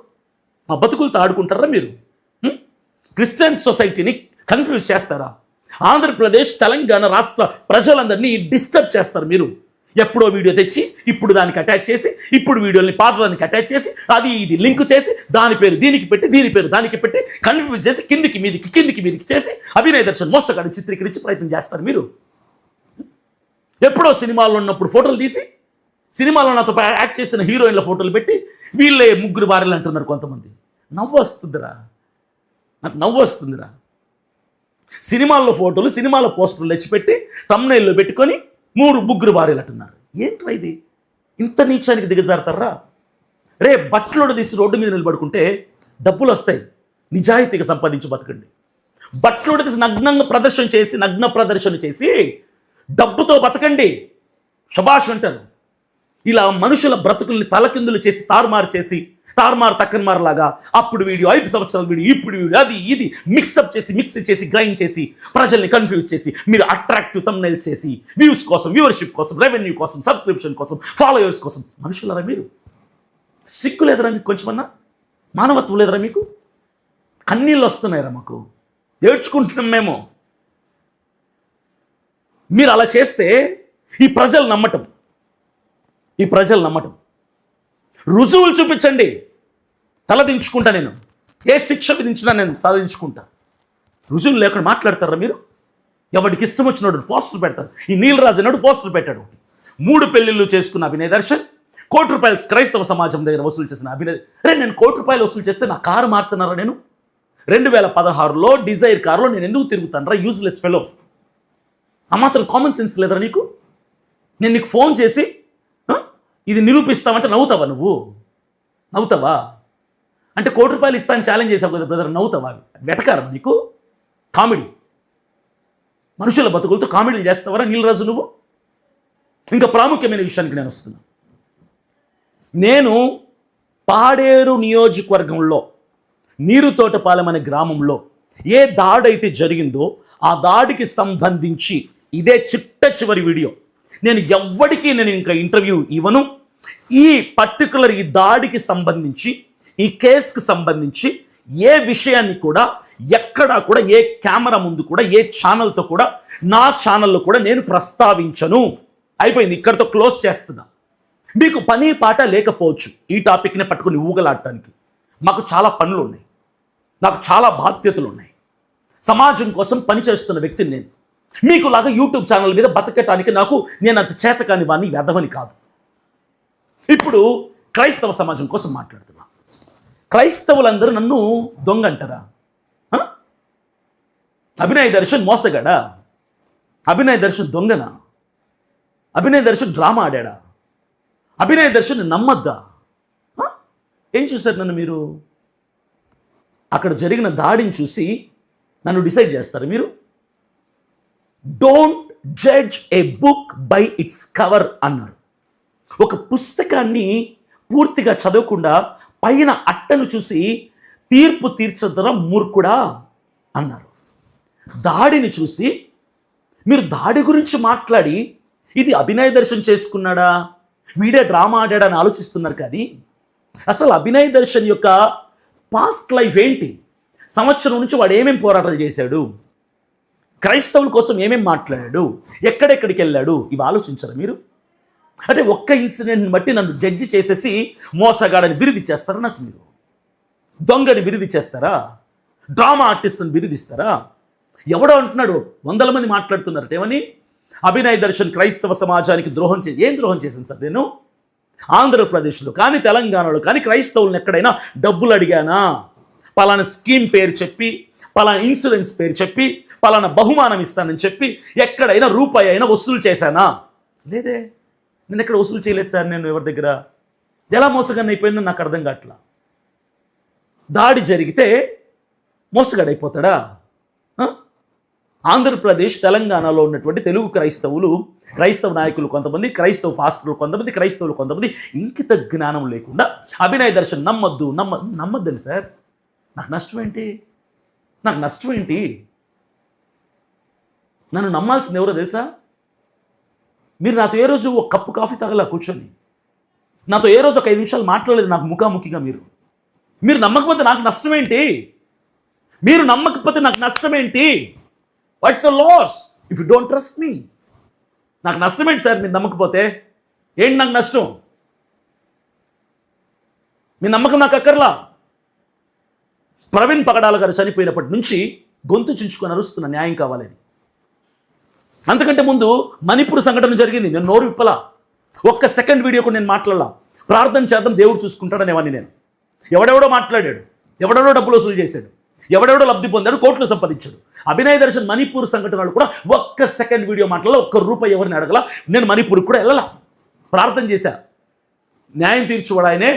Speaker 1: ఆ బతుకులతో ఆడుకుంటారా మీరు? క్రిస్టియన్ సొసైటీని కన్ఫ్యూజ్ చేస్తారా? ఆంధ్రప్రదేశ్, తెలంగాణ రాష్ట్ర ప్రజలందరినీ డిస్టర్బ్ చేస్తారు మీరు. ఎప్పుడో వీడియో తెచ్చి ఇప్పుడు దానికి అటాచ్ చేసి, ఇప్పుడు వీడియోని పాతదానికి అటాచ్ చేసి, అది ఇది లింక్ చేసి, దాని పేరు దీనికి పెట్టి, దీని పేరు దానికి పెట్టి కన్ఫ్యూజ్ చేసి కిందికి మీదికి చేసి అభినయ దర్శన్ మోసగాడు చిత్రీకరించి ప్రయత్నం చేస్తారు మీరు. ఎప్పుడో సినిమాల్లో ఉన్నప్పుడు ఫోటోలు తీసి, సినిమాలో నాతో యాక్ట్ చేసిన హీరోయిన్ల ఫోటోలు పెట్టి వీళ్ళే ముగ్గురు భార్యలు అంటున్నారు కొంతమంది. నవ్వు వస్తుందిరా, నాకు నవ్వు వస్తుందిరా. సినిమాల్లో ఫోటోలు, సినిమాల పోస్టర్లు తెచ్చిపెట్టి తమ్నైల్లో పెట్టుకొని ముగ్గురు భార్యలు అంటున్నారు. ఏంట్రా ఇది? ఇంత నీచానికి దిగజారుతారా? రే, బట్టలోడు తీసి రోడ్డు మీద నిలబడుకుంటే డబ్బులు వస్తాయి, నిజాయితీగా సంపాదించి బతకండి. బట్టలోడు తీసి నగ్న ప్రదర్శన చేసి డబ్బుతో బతకండి, శభాష్ అంటారు. ఇలా మనుషుల బ్రతుకుల్ని తలకిందులు చేసి తారుమారు తక్కన్మారులాగా అప్పుడు వీడియో, 5 సంవత్సరాల వీడియో, ఇప్పుడు వీడియో, అది ఇది మిక్స్ చేసి గ్రైండ్ చేసి ప్రజల్ని కన్ఫ్యూజ్ చేసి మీరు అట్రాక్టివ్ థంబ్నెయిల్స్ చేసి వ్యూస్ కోసం, వ్యూవర్షిప్ కోసం, రెవెన్యూ కోసం, సబ్స్క్రిప్షన్ కోసం, ఫాలోయర్స్ కోసం. మనుషులరా మీరు? సిగ్గు లేదరా మీకు? కొంచెమన్నా మానవత్వం లేదరా మీకు? కన్నీళ్ళు వస్తున్నాయిరా మాకు, ఏడ్చుకుంటున్నాం మేము. మీరు అలా చేస్తే ఈ ప్రజలు నమ్మటం రుజువులు చూపించండి, తలదించుకుంటా. నేను ఏ శిక్ష విధించినా నేను తలదించుకుంటా. రుజువులు లేకుండా మాట్లాడతారా మీరు? ఎవరికి ఇష్టం వచ్చినాడు పోస్టులు పెడతారు. ఈ నీలరాజు అన్నాడు పోస్టులు పెట్టాడు. 3 పెళ్లిళ్ళు చేసుకున్న అభినయ దర్శన్ ₹1,00,00,000 క్రైస్తవ సమాజం దగ్గర వసూలు చేసిన అభినయ్. నేను ₹1,00,00,000 వసూలు చేస్తే నా కారు మార్చన్నారా? నేను 2016లో డిజైర్ కారులో నేను ఎందుకు తిరుగుతాను రా? Useless fellow. ఆ మాత్రం కామన్ సెన్స్ లేదరా నీకు? నేను నీకు ఫోన్ చేసి ఇది నిరూపిస్తామంటే నవ్వుతావా? నువ్వు నవ్వుతావా? అంటే ₹1,00,00,000 ఇస్తాను ఛాలెంజ్ చేసావు కదా బ్రదర్, నవ్వుతావా? వెటకారం నీకు? కామెడీ, మనుషుల బతుకులతో కామెడీలు చేస్తావరా నీలరాజు నువ్వు? ఇంకా ప్రాముఖ్యమైన విషయానికి నేను వస్తున్నా. నేను పాడేరు నియోజకవర్గంలో నీరుతోటపాలెం అనే గ్రామంలో ఏ దాడైతే జరిగిందో ఆ దాడికి సంబంధించి ఇదే చివరి వీడియో. నేను ఇంకా ఇంటర్వ్యూ ఇవ్వను. ఈ పర్టికులర్ ఈ దాడికి సంబంధించి, ఈ కేసుకు సంబంధించి ఏ విషయాన్ని కూడా ఎక్కడా కూడా, ఏ కెమెరా ముందు కూడా, ఏ ఛానల్తో కూడా, నా ఛానల్లో కూడా నేను ప్రస్తావించను. అయిపోయింది, ఇక్కడితో క్లోజ్ చేస్తున్నా. మీకు పని పాట లేకపోవచ్చు ఈ టాపిక్ని పట్టుకుని ఊగలాడటానికి. మాకు చాలా పనులు ఉన్నాయి, నాకు చాలా బాధ్యతలు ఉన్నాయి. సమాజం కోసం పనిచేస్తున్న వ్యక్తిని నేను. మీకులాగా యూట్యూబ్ ఛానల్ మీద బతకటానికి నేను అంత చేతకాని వాడిని, వెధవని కాదు. ఇప్పుడు క్రైస్తవ సమాజం కోసం మాట్లాడుతున్నా. క్రైస్తవులందరూ నన్ను దొంగ అంటారా? అభినయ దర్శన్ మోసగాడా? అభినయ దర్శన్ దొంగనా? అభినయ దర్శన్ డ్రామా ఆడా? అభినయ దర్శన్ నమ్మద్దా? ఏం చూశారు నన్ను మీరు? అక్కడ జరిగిన దాడిని చూసి నన్ను డిసైడ్ చేస్తారు మీరు? Don't judge A book by its cover అన్నారు. ఒక పుస్తకాన్ని పూర్తిగా చదవకుండా పైన అట్టను చూసి తీర్పు తీర్చదరా మూర్ఖుడా అన్నారు. దాడిని చూసి మీరు దాడి గురించి మాట్లాడి ఇది అభినయ దర్శన్ చేసుకున్నాడా, వీడే డ్రామా ఆడాడా అని ఆలోచిస్తున్నారు. కానీ అసలు అభినయ దర్శన్ యొక్క పాస్ట్ లైఫ్ ఏంటి? సంవత్సరం నుంచి వాడు ఏమేమి పోరాటాలు చేశాడు, క్రైస్తవుల కోసం ఏమేమి మాట్లాడాడు, ఎక్కడెక్కడికి వెళ్ళాడు, ఇవి ఆలోచించారా మీరు? అంటే ఒక్క ఇన్సిడెంట్ని బట్టి నన్ను జడ్జి చేసేసి మోసగాడని బిరుదిచ్చేస్తారా? నాకు మీరు దొంగని బిరుదిచ్చేస్తారా? డ్రామా ఆర్టిస్ట్ని బిరుదిస్తారా? ఎవడో అంటున్నాడు, 100 మంది మాట్లాడుతున్నారట ఏమని, అభినయ దర్శన్ క్రైస్తవ సమాజానికి ద్రోహం ఏం ద్రోహం చేశాను సార్ నేను? ఆంధ్రప్రదేశ్లో కానీ తెలంగాణలో కానీ క్రైస్తవులను ఎక్కడైనా డబ్బులు అడిగానా? పలానా స్కీమ్ పేరు చెప్పి, పలానా ఇన్సూరెన్స్ పేరు చెప్పి, పలానా బహుమానం ఇస్తానని చెప్పి ఎక్కడైనా రూపాయి అయినా వసూలు చేశానా? లేదే, నేను ఎక్కడ వసూలు చేయలేదు సార్. నేను ఎవరి దగ్గర ఎలా మోసగాన్ని అయిపోయిందో నాకు అర్థం కావట్లా. దాడి జరిగితే మోసగాడైపోతాడా? ఆంధ్రప్రదేశ్ తెలంగాణలో ఉన్నటువంటి తెలుగు క్రైస్తవ నాయకులు కొంతమంది, క్రైస్తవ పాస్టర్లు కొంతమంది, క్రైస్తవులు కొంతమంది ఇంకిత జ్ఞానం లేకుండా అభినయ దర్శన్ నమ్మొద్దని సార్. నాకు నష్టం ఏంటి? నాకు నష్టం ఏంటి? నన్ను నమ్మాల్సింది ఎవరో తెలుసా? మీరు నాతో ఏ రోజు ఒక కప్పు కాఫీ తాగలా కూర్చొని, నాతో ఏ రోజు ఒక 5 నిమిషాలు మాట్లాడలేదు నాకు ముఖాముఖిగా. మీరు నమ్మకపోతే నాకు నష్టం ఏంటి? మీరు నమ్మకపోతే నాకు నష్టం ఏంటి? What's the loss if you don't trust me? నాకు నష్టం ఏంటి సార్ మీరు నమ్మకపోతే? ఏంటి నాకు నష్టం? మీ నమ్మకం నాకు అక్కర్లా. ప్రవీణ్ పగడాల గారు చనిపోయినప్పటి నుంచి గొంతు చించుకొని అరుస్తున్న న్యాయం కావాలని. అంతకంటే ముందు మణిపూర్ సంఘటన జరిగింది, నేను నోరు విప్పలా. ఒక్క సెకండ్ వీడియో కూడా నేను మాట్లాడలా. ప్రార్థన చేద్దాం, దేవుడు చూసుకుంటాడనేవాడిని నేను. ఎవడెవడో మాట్లాడాడు, ఎవడెవడో డబ్బులు వసూలు చేశాడు, ఎవడెవడో లబ్ధి పొందాడు, కోట్లు సంపాదించాడు. అభినయ్ దర్శన్ మణిపూర్ సంఘటనలు కూడా ఒక్క సెకండ్ వీడియో మాట్లాడాల, ₹1 ఎవరిని అడగల. నేను మణిపూర్కి కూడా వెళ్ళాల, ప్రార్థన చేశా. న్యాయం తీర్చువాడు ఆయనే,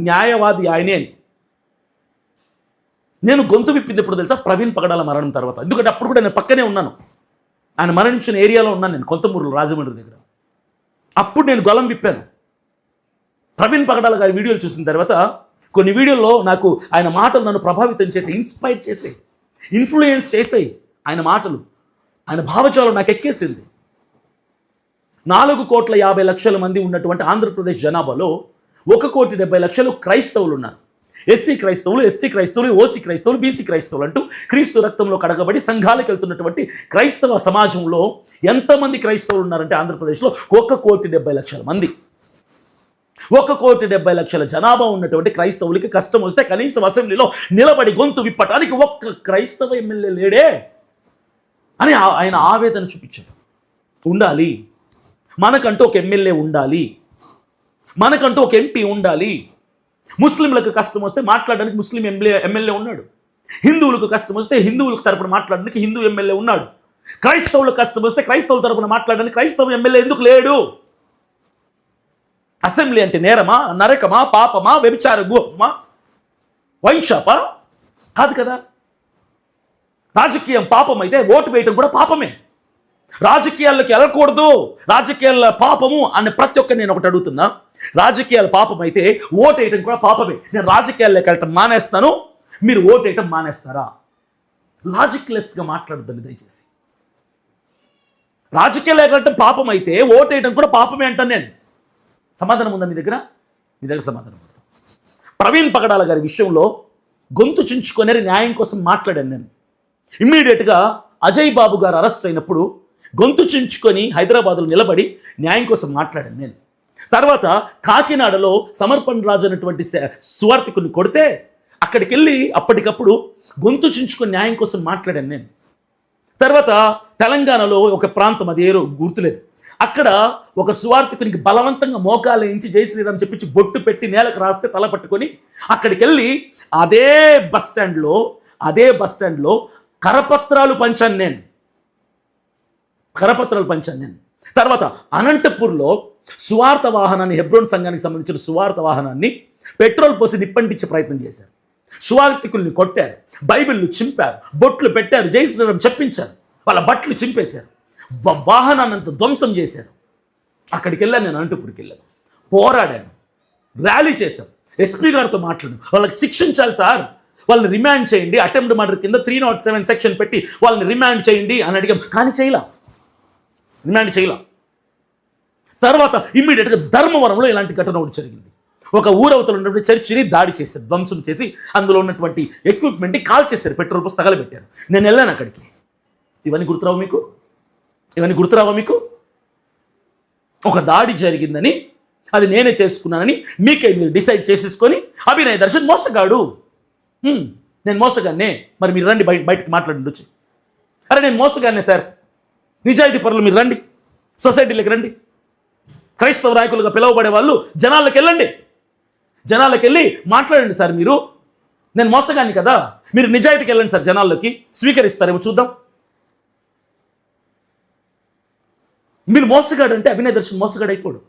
Speaker 1: న్యాయవాది ఆయనే అని. నేను గొంతు విప్పింది ఎప్పుడు తెలుసా? ప్రవీణ్ పగడాల మరణం తర్వాత. ఎందుకంటే అప్పుడు కూడా నేను పక్కనే ఉన్నాను, ఆయన మరణించిన ఏరియాలో ఉన్నాను నేను, కొంతమూరులో, రాజమండ్రి దగ్గర. అప్పుడు నేను గొలం విప్పాను. ప్రవీణ్ పగడాల గారి వీడియోలు చూసిన తర్వాత కొన్ని వీడియోల్లో నాకు ఆయన మాటలు నన్ను ప్రభావితం చేసి, ఇన్స్పైర్ చేసాయి, ఇన్ఫ్లుయెన్స్ చేసాయి. ఆయన మాటలు, ఆయన భావజాలం నాకు ఎక్కేసింది. 4,50,00,000 మంది ఉన్నటువంటి ఆంధ్రప్రదేశ్ జనాభాలో 1,70,00,000 క్రైస్తవులు ఉన్నారు. ఎస్సీ క్రైస్తవులు, ఎస్టీ క్రైస్తవులు, ఓసీ క్రైస్తవులు, బీసీ క్రైస్తవులు అంటూ క్రీస్తు రక్తంలో కడగబడి సంఘాలకు వెళ్తున్నటువంటి క్రైస్తవ సమాజంలో ఎంతమంది క్రైస్తవులు ఉన్నారంటే ఆంధ్రప్రదేశ్లో 1,70,00,000 మంది. 1,70,00,000 జనాభా ఉన్నటువంటి క్రైస్తవులకి కష్టం వస్తే కనీసం అసెంబ్లీలో నిలబడి గొంతు విప్పటానికి ఒక్క క్రైస్తవ ఎమ్మెల్యే లేడే అని ఆయన ఆవేదన చూపించాడు. ఉండాలి, మనకంటూ ఒక ఎమ్మెల్యే ఉండాలి, మనకంటూ ఒక ఎంపీ ఉండాలి. ముస్లింలకు కష్టం వస్తే మాట్లాడడానికి ముస్లిం ఎమ్మెల్యే ఉన్నాడు, హిందువులకు కష్టం వస్తే హిందువులకు తరపున మాట్లాడడానికి హిందూ ఎమ్మెల్యే ఉన్నాడు, క్రైస్తవులకు కష్టం వస్తే క్రైస్తవుల తరపున మాట్లాడడానికి క్రైస్తవ ఎమ్మెల్యే ఎందుకు లేడు? అసెంబ్లీ అంటే నేరమా, నరకమా, పాపమా, వ్యభిచార గృహమా, వైన్ షాపా? కాదు కదా. రాజకీయం పాపం అయితే ఓటు వేయటం కూడా పాపమే. రాజకీయాల్లోకి వెళ్ళకూడదు, రాజకీయాల పాపము అని ప్రతి ఒక్కరు నేను ఒకటి అడుగుతున్నా. రాజకీయాలు పాపం అయితే ఓటు వేయటం కూడా పాపమే. నేను రాజకీయాల్లోకి వెళ్ళటం మానేస్తాను, మీరు ఓటు వేయటం మానేస్తారా? లాజిక్లెస్గా మాట్లాడద్దండి దయచేసి. రాజకీయాల్లోకి వెళ్ళటం పాపం అయితే ఓటు వేయటం కూడా పాపమే అంటాను నేను. సమాధానం ఉందా మీ దగ్గర? మీ దగ్గర సమాధానం ఉందా? ప్రవీణ్ పగడాల గారి విషయంలో గొంతు చించుకొని న్యాయం కోసం మాట్లాడాను నేను. ఇమ్మీడియట్గా అజయ్ బాబు గారు అరెస్ట్ అయినప్పుడు గొంతు చించుకొని హైదరాబాద్లో నిలబడి న్యాయం కోసం మాట్లాడాను నేను. తర్వాత కాకినాడలో సమర్పణ రాజు అనేటువంటి సువార్థికుని కొడితే అక్కడికి వెళ్ళి అప్పటికప్పుడు గొంతు చించుకొని న్యాయం కోసం మాట్లాడాను నేను. తర్వాత తెలంగాణలో ఒక ప్రాంతం, అది ఏరో గుర్తులేదు, అక్కడ ఒక సువార్థికునికి బలవంతంగా మోకాలు వేయించి జై శ్రీరామ్ చెప్పించి బొట్టు పెట్టి నేలకు రాస్తే తల పట్టుకొని అక్కడికి వెళ్ళి అదే బస్టాండ్లో కరపత్రాలు పంచాను నేను. తర్వాత అనంతపూర్లో సువార్త వాహనాన్ని, హెబ్రోన్ సంఘానికి సంబంధించిన సువార్త వాహనాన్ని పెట్రోల్ పోసి నిప్పంటించే ప్రయత్నం చేశారు. సువార్థికుల్ని కొట్టారు, బైబిల్లు చింపారు, బొట్లు పెట్టారు, జై శ్రీరామ్ చెప్పించారు, వాళ్ళ బట్టలు చింపేశారు, వాహనాన్ని అంత ధ్వంసం చేశారు. అక్కడికి వెళ్ళాను నేను, అనంతపూర్కి వెళ్ళాను, పోరాడాను, ర్యాలీ చేశాను, ఎస్పీ గారితో మాట్లాడాను. వాళ్ళకి శిక్షించాలి సార్, వాళ్ళని రిమాండ్ చేయండి, అటెంప్ట్ మర్డర్ కింద 307 సెక్షన్ పెట్టి వాళ్ళని రిమాండ్ చేయండి అని అడిగాం. కానీ రిమాండ్ చేయలా. తర్వాత ఇమ్మీడియట్గా ధర్మవరంలో ఇలాంటి ఘటన ఒకటి జరిగింది. ఒక ఊరవతలు ఉన్నటువంటి చర్చిని దాడి చేశారు, ధ్వంసం చేసి అందులో ఉన్నటువంటి ఎక్విప్మెంట్ని కాల్ చేశారు, పెట్రోల్ పోసి తగలబెట్టారు. నేను వెళ్ళాను అక్కడికి. ఇవన్నీ గుర్తురావా మీకు? ఒక దాడి జరిగిందని, అది నేనే చేసుకున్నానని మీకే మీరు డిసైడ్ చేసేసుకొని అభినయ్ దర్శన్ మోసగాడు, నేను మోసగానే, మరి మీరు రండి బయటకు మాట్లాడండి వచ్చి. అరే నేను మోసగానే సార్, నిజాయితీ పరులు మీరు రండి, సొసైటీలోకి రండి, క్రైస్తవ నాయకులుగా పిలువబడే వాళ్ళు జనాలకు వెళ్ళి మాట్లాడండి సార్. నేను మోసగాన్ని కదా, మీరు నిజాయితీకి వెళ్ళండి సార్, జనాల్లోకి స్వీకరిస్తారేమో చూద్దాం. మీరు మోసగాడు అంటే అభినయ్ దర్శన్ మోసగాడు అయిపోడు.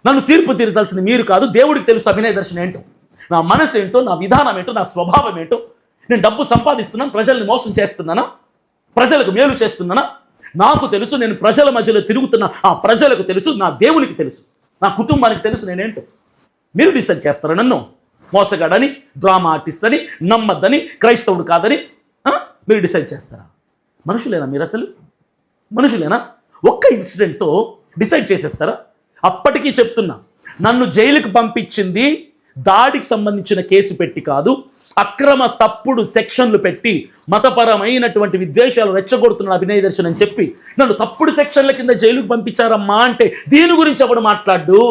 Speaker 1: నన్ను తీర్పు తీర్చాల్సింది మీరు కాదు, దేవుడికి తెలుసు అభినయ్ దర్శన్ ఏంటో, నా మనసు ఏంటో, నా విధానం ఏంటో, నా స్వభావం ఏంటో. నేను డబ్బు సంపాదిస్తున్నాను, ప్రజల్ని మోసం చేస్తున్నానా, ప్రజలకు మేలు చేస్తున్నానా? నాకు తెలుసు, నేను ప్రజల మధ్యలో తిరుగుతున్నా, ఆ ప్రజలకు తెలుసు, నా దేవునికి తెలుసు, నా కుటుంబానికి తెలుసు నేనేంటో. మీరు డిసైడ్ చేస్తారా నన్ను? మోసగాడని, డ్రామా ఆర్టిస్ట్ అని, నమ్మద్దని, క్రైస్తవుడు కాదని మీరు డిసైడ్ చేస్తారా? మనుషులేనా మీరు? అసలు మనుషులేనా? ఒక్క ఇన్సిడెంట్తో డిసైడ్ చేసేస్తారా? అప్పటికీ చెప్తున్నా, నన్ను జైలుకి పంపించింది దాడికి సంబంధించిన కేసు పెట్టి కాదు, అక్రమ తప్పుడు సెక్షన్లు పెట్టి మతపరమైనటువంటి విద్వేషాలు రెచ్చగొడుతున్నాడు అభినయ దర్శన్ అని చెప్పి నన్ను తప్పుడు సెక్షన్ల కింద జైలుకు పంపించారమ్మా అంటే దీని గురించి ఎవడు మాట్లాడు?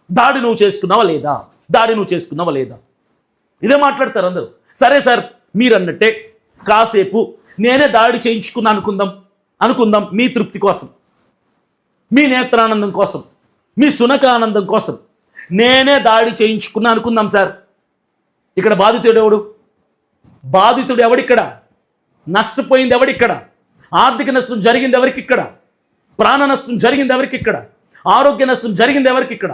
Speaker 1: దాడి నువ్వు చేసుకున్నావా లేదా? దాడి నువ్వు చేసుకున్నావా లేదా? ఇదే మాట్లాడతారు అందరూ. సరే సార్, మీరు అన్నట్టే కాసేపు నేనే దాడి చేయించుకున్నా అనుకుందాం మీ తృప్తి కోసం, మీ నేత్రానందం కోసం, మీ సునకానందం కోసం నేనే దాడి చేయించుకున్నా అనుకుందాం సార్. ఇక్కడ బాధితుడు ఎవడు? బాధితుడు ఎవడిక్కడ? నష్టపోయింది ఎవడిక్కడ? ఆర్థిక నష్టం జరిగింది ఎవరికి ఇక్కడ? ప్రాణ నష్టం జరిగింది ఎవరికి ఇక్కడ? ఆరోగ్య నష్టం జరిగింది ఎవరికి ఇక్కడ?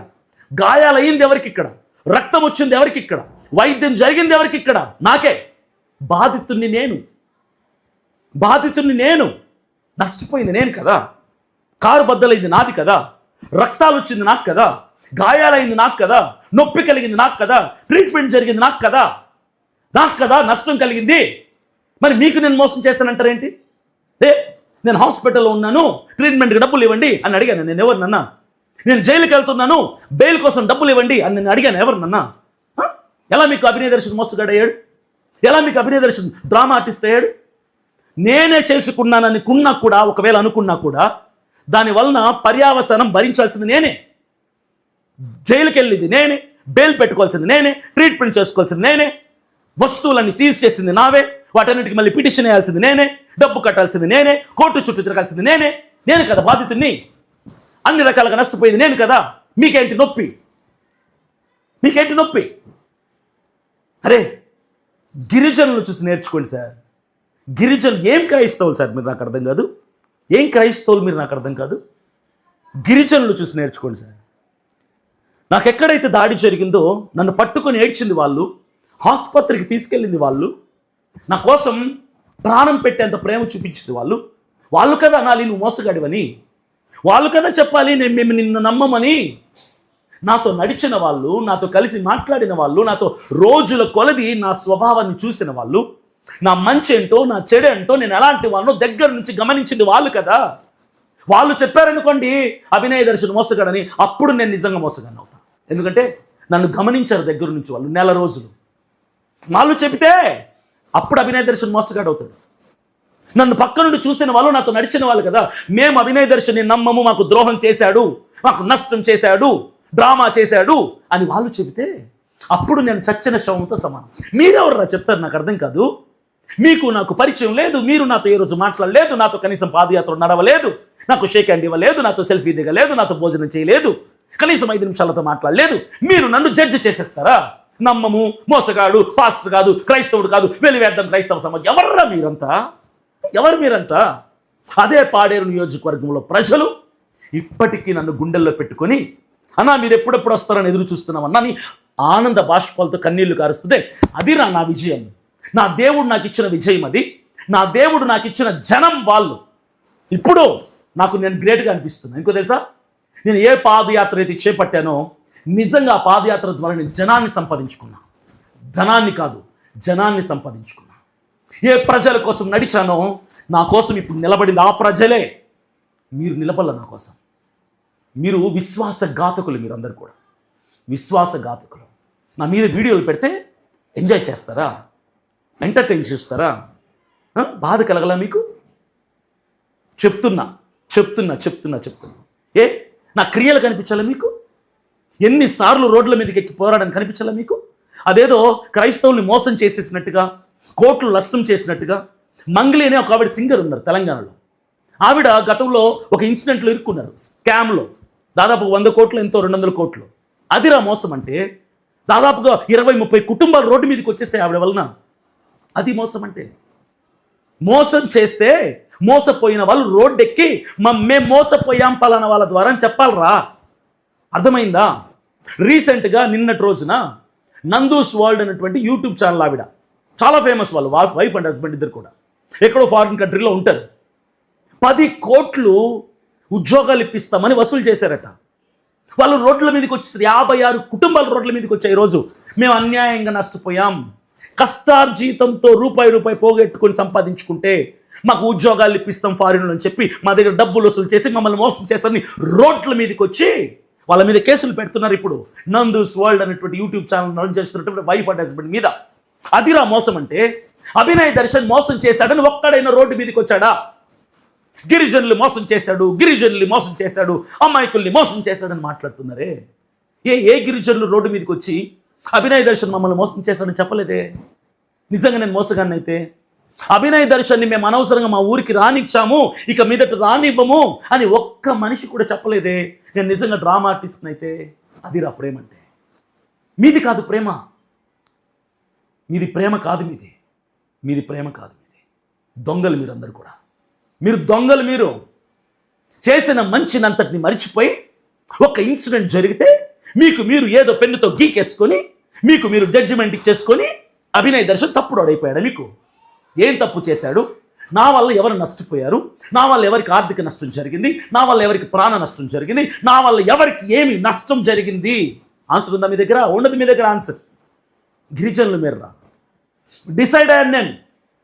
Speaker 1: గాయాలయ్యింది ఎవరికి ఇక్కడ? రక్తం వచ్చింది ఎవరికి ఇక్కడ? వైద్యం జరిగింది ఎవరికి ఇక్కడ? నాకే. బాధితుడిని నేను. నష్టపోయింది నేను కదా. కారు బద్దలైంది నాది కదా. రక్తాలు వచ్చింది నాకు కదా. గాయాలైంది నాకు కదా. నొప్పి కలిగింది నాకు కదా. ట్రీట్మెంట్ జరిగింది నాకు కదా. నష్టం కలిగింది. మరి మీకు నేను మోసం చేశానంటారేంటి? నేను హాస్పిటల్లో ఉన్నాను, ట్రీట్మెంట్కి డబ్బులు ఇవ్వండి అని అడిగాను. నేను ఎవరినన్నా? నేను జైలుకి వెళ్తున్నాను, బెయిల్ కోసం డబ్బులు ఇవ్వండి అని నేను అడిగాను ఎవరినన్నా? ఎలా మీకు అభినయ దర్శన్ మోసగాడయ్యాడు? ఎలా మీకు అభినయ దర్శన్ డ్రామా ఆర్టిస్ట్ అయ్యాడు? నేనే చేసుకున్నానని ఒకవేళ అనుకున్నా కూడా దానివలన పర్యావసనం భరించాల్సింది నేనే. జైలుకి వెళ్ళింది నేనే, బెయిల్ పెట్టుకోవాల్సింది నేనే, ట్రీట్మెంట్ చేసుకోవాల్సింది నేనే, వస్తువులన్నీ సీజ్ చేసింది నావే, వాటన్నిటికి మళ్ళీ పిటిషన్ వేయాల్సింది నేనే, డబ్బు కట్టాల్సింది నేనే, కోర్టు చుట్టూ తిరగాల్సింది నేను కదా బాధితుడిని. అన్ని రకాలుగా నష్టపోయింది నేను కదా. మీకేంటి నొప్పి? అరే, గిరిజనులు చూసి నేర్చుకోండి సార్. గిరిజనులు ఏం క్రైస్తవులు సార్ మీరు? నాకు అర్థం కాదు. ఏం క్రైస్తవులు మీరు? నాకు అర్థం కాదు. గిరిజనులు చూసి నేర్చుకోండి సార్. నాకు ఎక్కడైతే దాడి జరిగిందో నన్ను పట్టుకొని ఏడ్చింది వాళ్ళు, ఆసుపత్రికి తీసుకెళ్ళింది వాళ్ళు, నా కోసం ప్రాణం పెట్టేంత ప్రేమ చూపించింది వాళ్ళు కదా అనాలి నువ్వు మోసగాడివని. వాళ్ళు కదా చెప్పాలి మేము నిన్ను నమ్మమని. నాతో నడిచిన వాళ్ళు, నాతో కలిసి మాట్లాడిన వాళ్ళు, నాతో రోజుల కొలది నా స్వభావాన్ని చూసిన వాళ్ళు, నా మంచి ఏంటో నా చెడేంటో నేను ఎలాంటి వాళ్ళనో దగ్గర నుంచి గమనించింది వాళ్ళు కదా. వాళ్ళు చెప్పారనుకోండి అభినయ దర్శన్ మోసగాడని, అప్పుడు నేను నిజంగా మోసగాడిని అవుతాను. ఎందుకంటే నన్ను గమనించారు దగ్గర నుంచి వాళ్ళు నెల రోజులు. వాళ్ళు చెబితే అప్పుడు అభినయ దర్శన్ మోసగాడు అవుతాడు. నన్ను పక్క నుండి చూసిన వాళ్ళు, నాతో నడిచిన వాళ్ళు కదా, మేము అభినయ దర్శన్ని నమ్మము, మాకు ద్రోహం చేశాడు, మాకు నష్టం చేశాడు, డ్రామా చేశాడు అని వాళ్ళు చెబితే అప్పుడు నేను చచ్చిన శవంతో సమానం. మీరెవర్రా చెప్తారు? నాకు అర్థం కాదు. మీకు నాకు పరిచయం లేదు, మీరు నాతో ఏ రోజు మాట్లాడలేదు, నాతో కనీసం పాదయాత్ర నడవలేదు, నాకు షేక్ హ్యాండ్ ఇవ్వలేదు, నాతో సెల్ఫీ దిగలేదు, నాతో భోజనం చేయలేదు, కనీసం 5 నిమిషాలతో మాట్లాడలేదు. మీరు నన్ను జడ్జి చేసేస్తారా? నమ్మము, మోసగాడు, పాస్టర్ కాదు, క్రైస్తవుడు కాదు, వెలివేద్దాం క్రైస్తవ సమాజం. ఎవర్రా మీరంతా? ఎవరు మీరంతా? అదే పాడేరు నియోజకవర్గంలో ప్రజలు ఇప్పటికీ నన్ను గుండెల్లో పెట్టుకొని అన్నా మీరు ఎప్పుడెప్పుడు వస్తారని ఎదురు చూస్తున్నామన్నా అని ఆనంద బాష్పాలతో కన్నీళ్లు కారుస్తుంటే అది నా విజయం. నా దేవుడు నాకు ఇచ్చిన విజయం అది. నా దేవుడు నాకు ఇచ్చిన జనం వాళ్ళు. ఇప్పుడు నేను గ్రేట్గా అనిపిస్తున్నాను. ఇంకో తెలుసా, నేను ఏ పాదయాత్ర అయితే చేపట్టానో నిజంగా ఆ పాదయాత్ర ద్వారా నేను జనాన్ని సంపాదించుకున్నా. ధనాన్ని కాదు, జనాన్ని సంపాదించుకున్నా. ఏ ప్రజల కోసం నడిచానో నా కోసం ఇప్పుడు నిలబడింది ఆ ప్రజలే. మీరు నిలబడాల నా కోసం. మీరు విశ్వాసఘాతకులు, మీరందరూ కూడా విశ్వాసఘాతకులు. నా మీద వీడియోలు పెడితే ఎంజాయ్ చేస్తారా? ఎంటర్టైన్ చేస్తారా? బాధ కలగలా మీకు? చెప్తున్నా ఏ నా క్రియలు కనిపించాలా మీకు? ఎన్నిసార్లు రోడ్ల మీదకి ఎక్కి పోరాడడం కనిపించాలా మీకు? అదేదో క్రైస్తవుల్ని మోసం చేసేసినట్టుగా, కోట్లు నష్టం చేసినట్టుగా. మంగ్లీ అనే ఒక ఆవిడ సింగర్ ఉన్నారు తెలంగాణలో. ఆవిడ గతంలో ఒక ఇన్సిడెంట్లో ఇరుక్కున్నారు, స్కామ్లో. దాదాపు 100 కోట్లు ఎంతో, 200 కోట్లు. అదిరా మోసం అంటే. దాదాపుగా 20-30 కుటుంబాలు రోడ్డు మీదకి వచ్చేసాయి ఆవిడ వలన. అది మోసం అంటే. మోసం చేస్తే మోసపోయిన వాళ్ళు రోడ్డెక్కి మేము మోసపోయాం పలానా వాళ్ళ ద్వారా అని చెప్పాలరా. అర్థమైందా? రీసెంట్గా నిన్నటి రోజున నందూస్ వరల్డ్ అనేటువంటి యూట్యూబ్ ఛానల్ ఆవిడ, చాలా ఫేమస్ వాళ్ళు, వైఫ్ అండ్ హస్బెండ్ ఇద్దరు కూడా ఎక్కడో ఫారిన్ కంట్రీలో ఉంటారు. 10 కోట్లు ఉద్యోగాలు ఇప్పిస్తామని వసూలు చేశారట. వాళ్ళు రోడ్ల మీదకి వచ్చేసారు. 56 కుటుంబాలు రోడ్ల మీదకి వచ్చాయి. ఈరోజు మేము అన్యాయంగా నష్టపోయాం, కష్టార్జితంతో రూపాయి పోగొట్టుకొని సంపాదించుకుంటే మాకు ఉద్యోగాలు ఇప్పిస్తాం ఫారిన్లో అని చెప్పి మా దగ్గర డబ్బులు వసూలు చేసి మమ్మల్ని మోసం చేస్తారని రోడ్ల మీదకి వచ్చి వాళ్ళ మీద కేసులు పెడుతున్నారు. ఇప్పుడు నందూస్ వరల్డ్ అనేటువంటి యూట్యూబ్ ఛానల్ రన్ చేస్తున్నటువంటి వైఫ్ అండ్ హస్బెండ్ మీద. అదిరా మోసం అంటే. అభినయ్ దర్శన్ మోసం చేశాడని ఒక్కడైనా రోడ్డు మీదకి వచ్చాడా? గిరిజనులు మోసం చేశాడు, అమాయకుల్ని మోసం చేశాడని మాట్లాడుతున్నారే. ఏ గిరిజనులు రోడ్డు మీదకి వచ్చి అభినయ్ దర్శన్ మమ్మల్ని మోసం చేశాడని చెప్పలేదే? నిజంగా నేను మోసగాన్ని అయితే అభినయ్ దర్శన్ని మేము అనవసరంగా మా ఊరికి రానిచ్చాము, ఇక మీదట రానివ్వము అని ఒక్క మనిషి కూడా చెప్పలేదే. నేను నిజంగా డ్రామా ఆర్టిస్ట్ని అయితే అదిరా ప్రేమ అంటే. మీది కాదు ప్రేమ, మీది ప్రేమ కాదు, మీది ప్రేమ కాదు. దొంగలు మీరందరూ కూడా, మీరు దొంగలు. మీరు చేసిన మంచినంతటిని మరిచిపోయి ఒక ఇన్సిడెంట్ జరిగితే మీరు ఏదో పెన్నుతో గీకేసుకొని మీరు జడ్జిమెంట్ ఇచ్చేసుకొని అభినయ్ దర్శన్ తప్పుడు అయిపోయాడు. మీకు ఏం తప్పు చేశాడు? నా వల్ల ఎవరు నష్టపోయారు? నా వల్ల ఎవరికి ఆర్థిక నష్టం జరిగింది? నా వల్ల ఎవరికి ప్రాణ నష్టం జరిగింది? నా వల్ల ఎవరికి ఏమి నష్టం జరిగింది? ఆన్సర్ ఉందా మీ దగ్గర? ఉండదు మీ దగ్గర ఆన్సర్. గిరిజనులు మీర్రా, డిసైడ్ అయ్యాను నేను,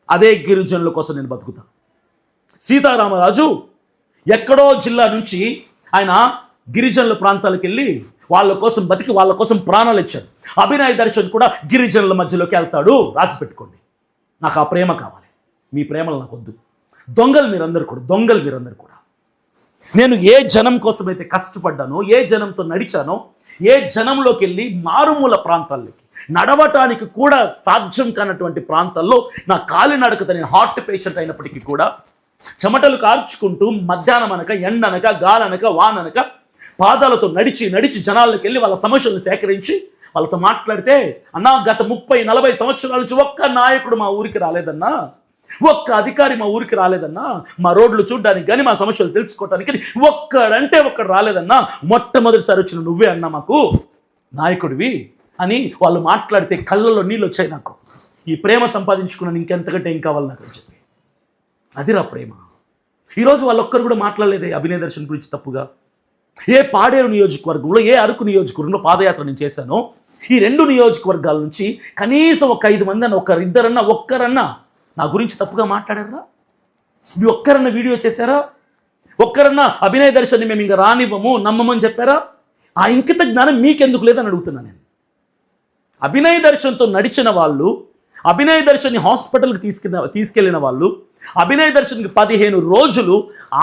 Speaker 1: అదే గిరిజనుల కోసం నేను బతుకుతా. సీతారామరాజు ఎక్కడో జిల్లా నుంచి ఆయన గిరిజనుల ప్రాంతాలకు వెళ్ళి వాళ్ళ కోసం బతికి వాళ్ళ కోసం ప్రాణాలు ఇచ్చాడు. అభినయ్ దర్శన్ కూడా గిరిజనుల మధ్యలోకి వెళ్తాడు. రాసి పెట్టుకోండి. నాకు ఆ ప్రేమ కావాలి, మీ ప్రేమలు నాకు వద్దు. దొంగలు మీరందరూ కూడా. నేను ఏ జనం కోసమైతే కష్టపడ్డానో, ఏ జనంతో నడిచానో, ఏ జనంలోకి వెళ్ళి మారుమూల ప్రాంతాల్లోకి నడవటానికి కూడా సాధ్యం కానటువంటి ప్రాంతాల్లో నా కాలినడకత, నేను హార్ట్ పేషెంట్ అయినప్పటికీ కూడా చెమటలు కార్చుకుంటూ మధ్యాహ్నం అనక, ఎండనక, గాలనక, వాననక పాదాలతో నడిచి జనాల్లోకి వెళ్ళి వాళ్ళ సమస్యలను సేకరించి వాళ్ళతో మాట్లాడితే, అన్నా గత 30-40 సంవత్సరాల నుంచి ఒక్క నాయకుడు మా ఊరికి రాలేదన్నా, ఒక్క అధికారి మా ఊరికి రాలేదన్నా, మా రోడ్లు చూడడానికి కానీ మా సమస్యలు తెలుసుకోవడానికి ఒక్కడు రాలేదన్నా, మొట్టమొదటిసారి వచ్చిన నువ్వే అన్నా మాకు నాయకుడివి అని వాళ్ళు మాట్లాడితే కళ్ళల్లో నీళ్ళు వచ్చాయి నాకు. ఈ ప్రేమ సంపాదించుకున్నాను, ఇంకెంతకంటే ఏం కావాలి నాకు అని చెప్పి. అదిరా ప్రేమ. ఈరోజు వాళ్ళొక్కరు కూడా మాట్లాడలేదే అభినయ్ దర్శన్ గురించి తప్పుగా. ఏ పాడేరు నియోజకవర్గంలో, ఏ అరకు నియోజకవర్గంలో పాదయాత్ర నేను చేశానో, ఈ 2 నియోజకవర్గాల నుంచి కనీసం ఒక 5 మంది అన్న, ఒక్కరన్నా నా గురించి తప్పుగా మాట్లాడారా? ఒక్కరన్నా వీడియో చేశారా? ఒక్కరన్నా అభినయ్ దర్శన్ని మేము ఇంకా రానివ్వము, నమ్మమని చెప్పారా? ఆ ఇంకిత జ్ఞానం మీకెందుకు లేదని అడుగుతున్నా నేను. అభినయ్ దర్శన్తో నడిచిన వాళ్ళు, అభినయ్ దర్శన్ని హాస్పిటల్కి తీసుకెళ్ళిన వాళ్ళు, అభినయ్ దర్శన్కి 15 రోజులు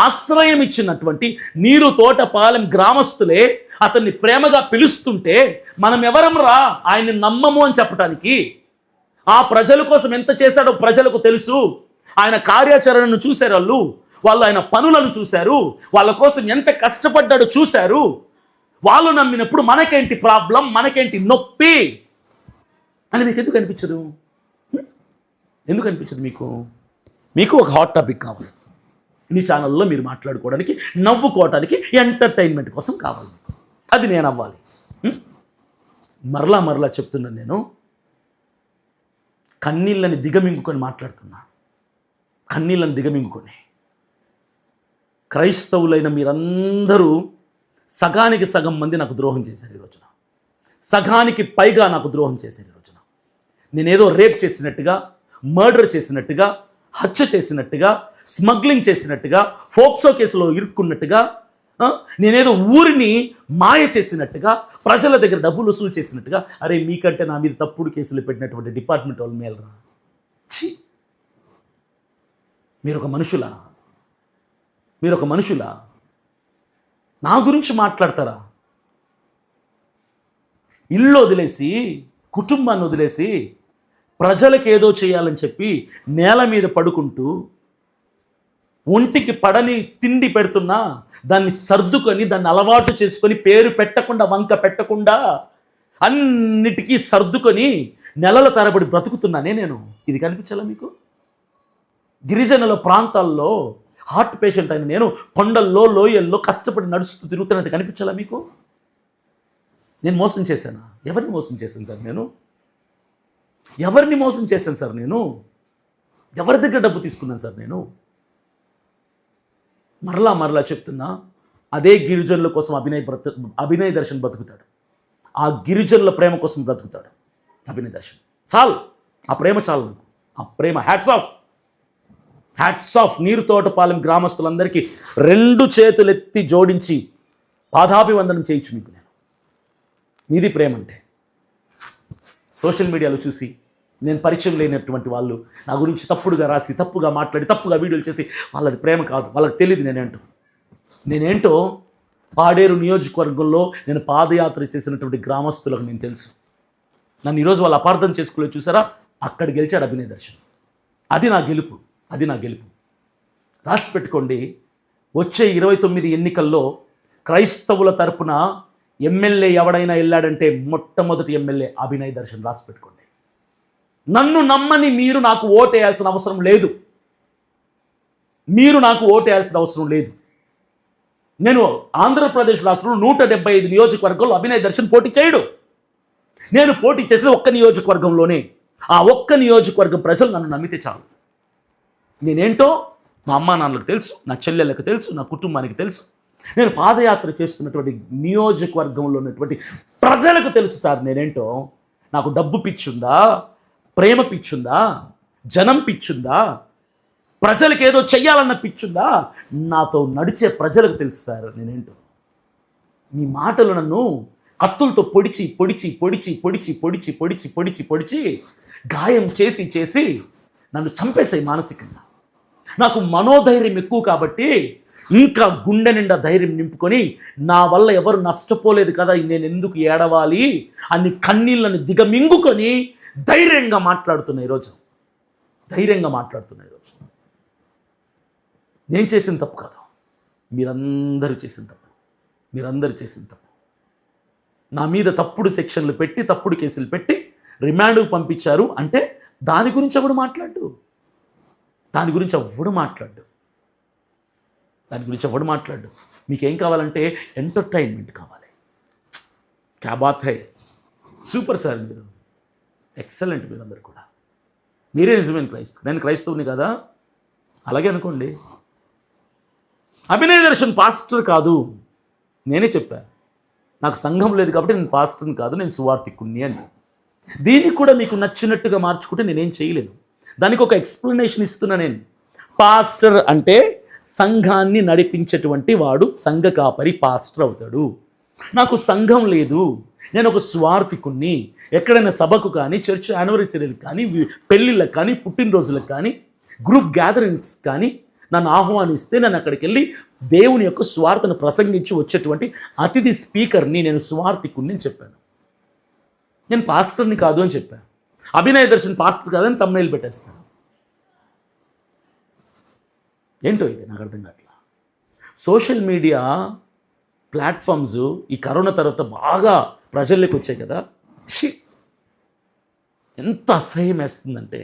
Speaker 1: ఆశ్రయం ఇచ్చినటువంటి నీరు తోటపాలెం గ్రామస్తులే అతన్ని ప్రేమగా పిలుస్తుంటే మనం ఎవరం రా ఆయన్ని నమ్మము అని చెప్పడానికి? ఆ ప్రజల కోసం ఎంత చేశాడో ప్రజలకు తెలుసు. ఆయన కార్యాచరణను చూశారు, వాళ్ళు ఆయన పనులను చూశారు, వాళ్ళ కోసం ఎంత కష్టపడ్డాడో చూశారు. వాళ్ళు నమ్మినప్పుడు మనకేంటి ప్రాబ్లం, మనకేంటి నొప్పి అని మీకు ఎందుకు అనిపించదు? ఎందుకు అనిపించదు మీకు ఒక హాట్ టాపిక్ కావాలి మీ ఛానల్లో, మీరు మాట్లాడుకోవడానికి, నవ్వుకోవడానికి, ఎంటర్టైన్మెంట్ కోసం కావాలి. అది నేను అవ్వాలి. మరలా చెప్తున్నాను, నేను కన్నీళ్ళని దిగమింగుకొని మాట్లాడుతున్నా. కన్నీళ్ళని దిగమింగుకొని క్రైస్తవులైన మీరందరూ సగానికి సగం మంది నాకు ద్రోహం చేశారు ఈ రోజున. సగానికి పైగా నాకు ద్రోహం చేశారు ఈ రోజున. నేనేదో రేప్ చేసినట్టుగా, మర్డర్ చేసినట్టుగా, హత్య చేసినట్టుగా, స్మగ్లింగ్ చేసినట్టుగా, ఫోక్సో కేసులో ఇరుక్కున్నట్టుగా, నేనేదో ఊరిని మాయ చేసినట్టుగా, ప్రజల దగ్గర డబ్బులు వసూలు చేసినట్టుగా. అరే మీకంటే నా మీద తప్పుడు కేసులు పెట్టినటువంటి డిపార్ట్మెంట్ వాళ్ళు మేలరా? ఛీ, మీరొక మనుషులా? నా గురించి మాట్లాడతారా? ఇల్లు వదిలేసి, కుటుంబాన్ని వదిలేసి, ప్రజలకు ఏదో చేయాలని చెప్పి నేల మీద పడుకుంటూ ఒంటికి పడని తిండి పెడుతున్నా దాన్ని సర్దుకొని, దాన్ని అలవాటు చేసుకొని, పేరు పెట్టకుండా, వంక పెట్టకుండా, అన్నిటికీ సర్దుకొని నెలల తరబడి బ్రతుకుతున్నానే నేను. ఇది కనిపించాలా మీకు? గిరిజనుల ప్రాంతాల్లో హార్ట్ పేషెంట్ అయిన నేను కొండల్లో, లోయల్లో కష్టపడి నడుస్తూ తిరుగుతున్నది కనిపించాలా మీకు? నేను మోసం చేశానా? ఎవరిని మోసం చేశాను సార్ నేను? ఎవరిని మోసం చేశాను సార్ నేను? ఎవరి దగ్గర డబ్బు తీసుకున్నాను సార్ నేను? మరలా చెప్తున్నా, అదే గిరిజనుల కోసం అభినయ్ దర్శన్ బతుకుతాడు. ఆ గిరిజనుల ప్రేమ కోసం బ్రతుకుతాడు అభినయ్ దర్శన్. చాలు, ఆ ప్రేమ చాలు నాకు. ఆ ప్రేమ హ్యాట్స్ ఆఫ్ నీరుతోటపాలెం గ్రామస్తులందరికీ 2 చేతులెత్తి జోడించి పాదాభివందనం చేయొచ్చు మీకు నేను. మీది ప్రేమ అంటే. సోషల్ మీడియాలో చూసి నేను పరిచయం లేనటువంటి వాళ్ళు నా గురించి తప్పుడుగా రాసి, తప్పుగా మాట్లాడి, తప్పుగా వీడియోలు చేసి, వాళ్ళది ప్రేమ కాదు. వాళ్ళకి తెలియదు నేనేంటో. పాడేరు నియోజకవర్గంలో నేను పాదయాత్ర చేసినటువంటి గ్రామస్తులకు నేను తెలుసు. నన్ను ఈరోజు వాళ్ళు అపార్థం చేసుకోలేదు, చూసారా? అక్కడ గెలిచాడు అభినయ్ దర్శన్. అది నా గెలుపు. రాసి పెట్టుకోండి. వచ్చే 29 ఎన్నికల్లో క్రైస్తవుల తరపున ఎమ్మెల్యే ఎవడైనా వెళ్ళాడంటే మొట్టమొదటి ఎమ్మెల్యే అభినయ్ దర్శన్. రాసి పెట్టుకోండి. నన్ను నమ్మని మీరు నాకు ఓటేయాల్సిన అవసరం లేదు. నేను ఆంధ్రప్రదేశ్ రాష్ట్రంలో 175 నియోజకవర్గంలో అభినయ్ దర్శన్ పోటీ చేయడు. నేను పోటీ చేసేది ఒక్క నియోజకవర్గంలోనే. ఆ ఒక్క నియోజకవర్గం ప్రజలు నన్ను నమ్మితే చాలు. నేనేంటో మా అమ్మా నాన్నలకు తెలుసు, నా చెల్లెళ్ళకు తెలుసు, నా కుటుంబానికి తెలుసు. నేను పాదయాత్ర చేస్తున్నటువంటి నియోజకవర్గంలో ఉన్నటువంటి ప్రజలకు తెలుసు సార్ నేనేంటో. నాకు డబ్బు పిచ్చుందా, ప్రేమ పిచ్చుందా, జనం పిచ్చుందా, ప్రజలకు ఏదో చెయ్యాలన్న పిచ్చుందా? నాతో నడిచే ప్రజలకు తెలుసు సార్ నేనేంటో. మీ మాటలు నన్ను కత్తులతో పొడిచి గాయం చేసి నన్ను చంపేసాయి మానసికంగా. నాకు మనోధైర్యం ఎక్కువ కాబట్టి ఇంకా గుండె నిండా ధైర్యం నింపుకొని నా వల్ల ఎవరు నష్టపోలేదు కదా, నేను ఎందుకు ఏడవాలి అన్ని కన్నీళ్ళని దిగమింగుకొని ధైర్యంగా మాట్లాడుతున్నా ఈరోజు. నేను చేసిన తప్పు కాదు, మీరందరూ చేసిన తప్పు. నా మీద తప్పుడు సెక్షన్లు పెట్టి, తప్పుడు కేసులు పెట్టి రిమాండ్కు పంపించారు అంటే దాని గురించి ఎవడు మాట్లాడు. మీకేం కావాలంటే ఎంటర్టైన్మెంట్ కావాలి. క్యా బాత్ హై, సూపర్ సార్ మీరు, ఎక్సలెంట్. మీరందరూ కూడా మీరే నిజమైన క్రైస్తవు. నేను క్రైస్తవుని కదా, అలాగే అనుకోండి. అభినయ్ దర్శన్ పాస్టర్ కాదు, నేనే చెప్పాను. నాకు సంఘం లేదు కాబట్టి నేను పాస్టర్ని కాదు, నేను సువార్థికుణ్ణి అని. దీన్ని కూడా మీకు నచ్చినట్టుగా మార్చుకుంటే నేనేం చేయలేను. దానికి ఒక ఎక్స్ప్లెనేషన్ ఇస్తున్నా నేను. పాస్టర్ అంటే సంఘాన్ని నడిపించేటువంటి వాడు, సంఘ కాపరి పాస్టర్ అవుతాడు. నాకు సంఘం లేదు, నేను ఒక స్వార్థికుణ్ణి. ఎక్కడైనా సభకు కానీ, చర్చ్ యానివర్సరీలకు కానీ, పెళ్ళిళ్ళకు కానీ, పుట్టినరోజులకు కానీ, గ్రూప్ గ్యాదరింగ్స్ కానీ నన్ను ఆహ్వానిస్తే నన్ను అక్కడికి వెళ్ళి దేవుని యొక్క స్వార్థను ప్రసంగించి వచ్చేటువంటి అతిథి స్పీకర్ని, నేను స్వార్థికుణ్ణి అని చెప్పాను. నేను పాస్టర్ని కాదు అని చెప్పాను. అభినయ్ దర్శన్ పాస్టర్ కాదని తమ్నైల్ పెట్టేస్తాను. ఏంటో ఇది నాకు అర్థం కావట్లా. సోషల్ మీడియా ప్లాట్ఫామ్స్ ఈ కరోనా తర్వాత బాగా ప్రజల్లోకి వచ్చాయి కదా. ఎంత అసహ్యం వేస్తుందంటే,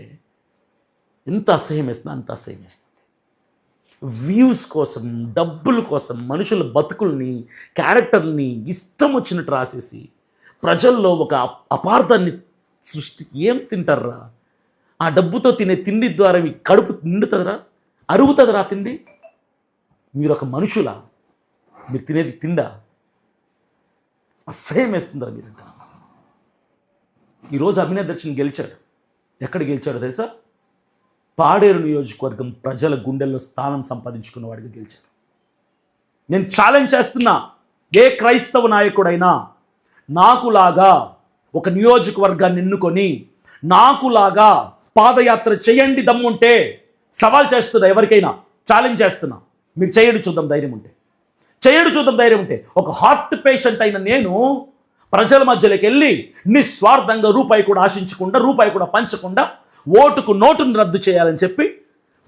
Speaker 1: అంత అసహ్యం వేస్తుంది. వ్యూస్ కోసం, డబ్బుల కోసం మనుషుల బతుకుల్ని, క్యారెక్టర్ని ఇష్టం వచ్చినట్టు రాసేసి ప్రజల్లో ఒక అపార్థాన్ని ఏం తింటారా? ఆ డబ్బుతో తినే తిండి ద్వారా మీ కడుపు నిండుతుందిరా, అరుగుతుందిరా తిండి? మీరు ఒక మనుషులా? మీరు తినేది తిండా? అసహ్యం వేస్తుందిరా మీరంట. ఈరోజు అభినయ్ దర్శన్ గెలిచాడు. ఎక్కడ గెలిచాడో తెలుసా? పాడేరు నియోజకవర్గం ప్రజల గుండెల్లో స్థానం సంపాదించుకున్న వాడిగా గెలిచాడు. నేను ఛాలెంజ్ చేస్తున్నా, ఏ క్రైస్తవ నాయకుడైనా నాకులాగా ఒక నియోజకవర్గాన్ని ఎన్నుకొని నాకులాగా పాదయాత్ర చేయండి దమ్ముంటే, సవాల్ చేస్తున్నా, ఎవరికైనా ఛాలెంజ్ చేస్తున్నా, మీరు చేయండి చూద్దాం ధైర్యం ఉంటే. ఒక హార్ట్ పేషెంట్ అయిన నేను ప్రజల మధ్యలోకి వెళ్ళి నిస్వార్థంగా రూపాయి కూడా ఆశించకుండా, రూపాయి కూడా పంచకుండా ఓటుకు నోటును రద్దు చేయాలని చెప్పి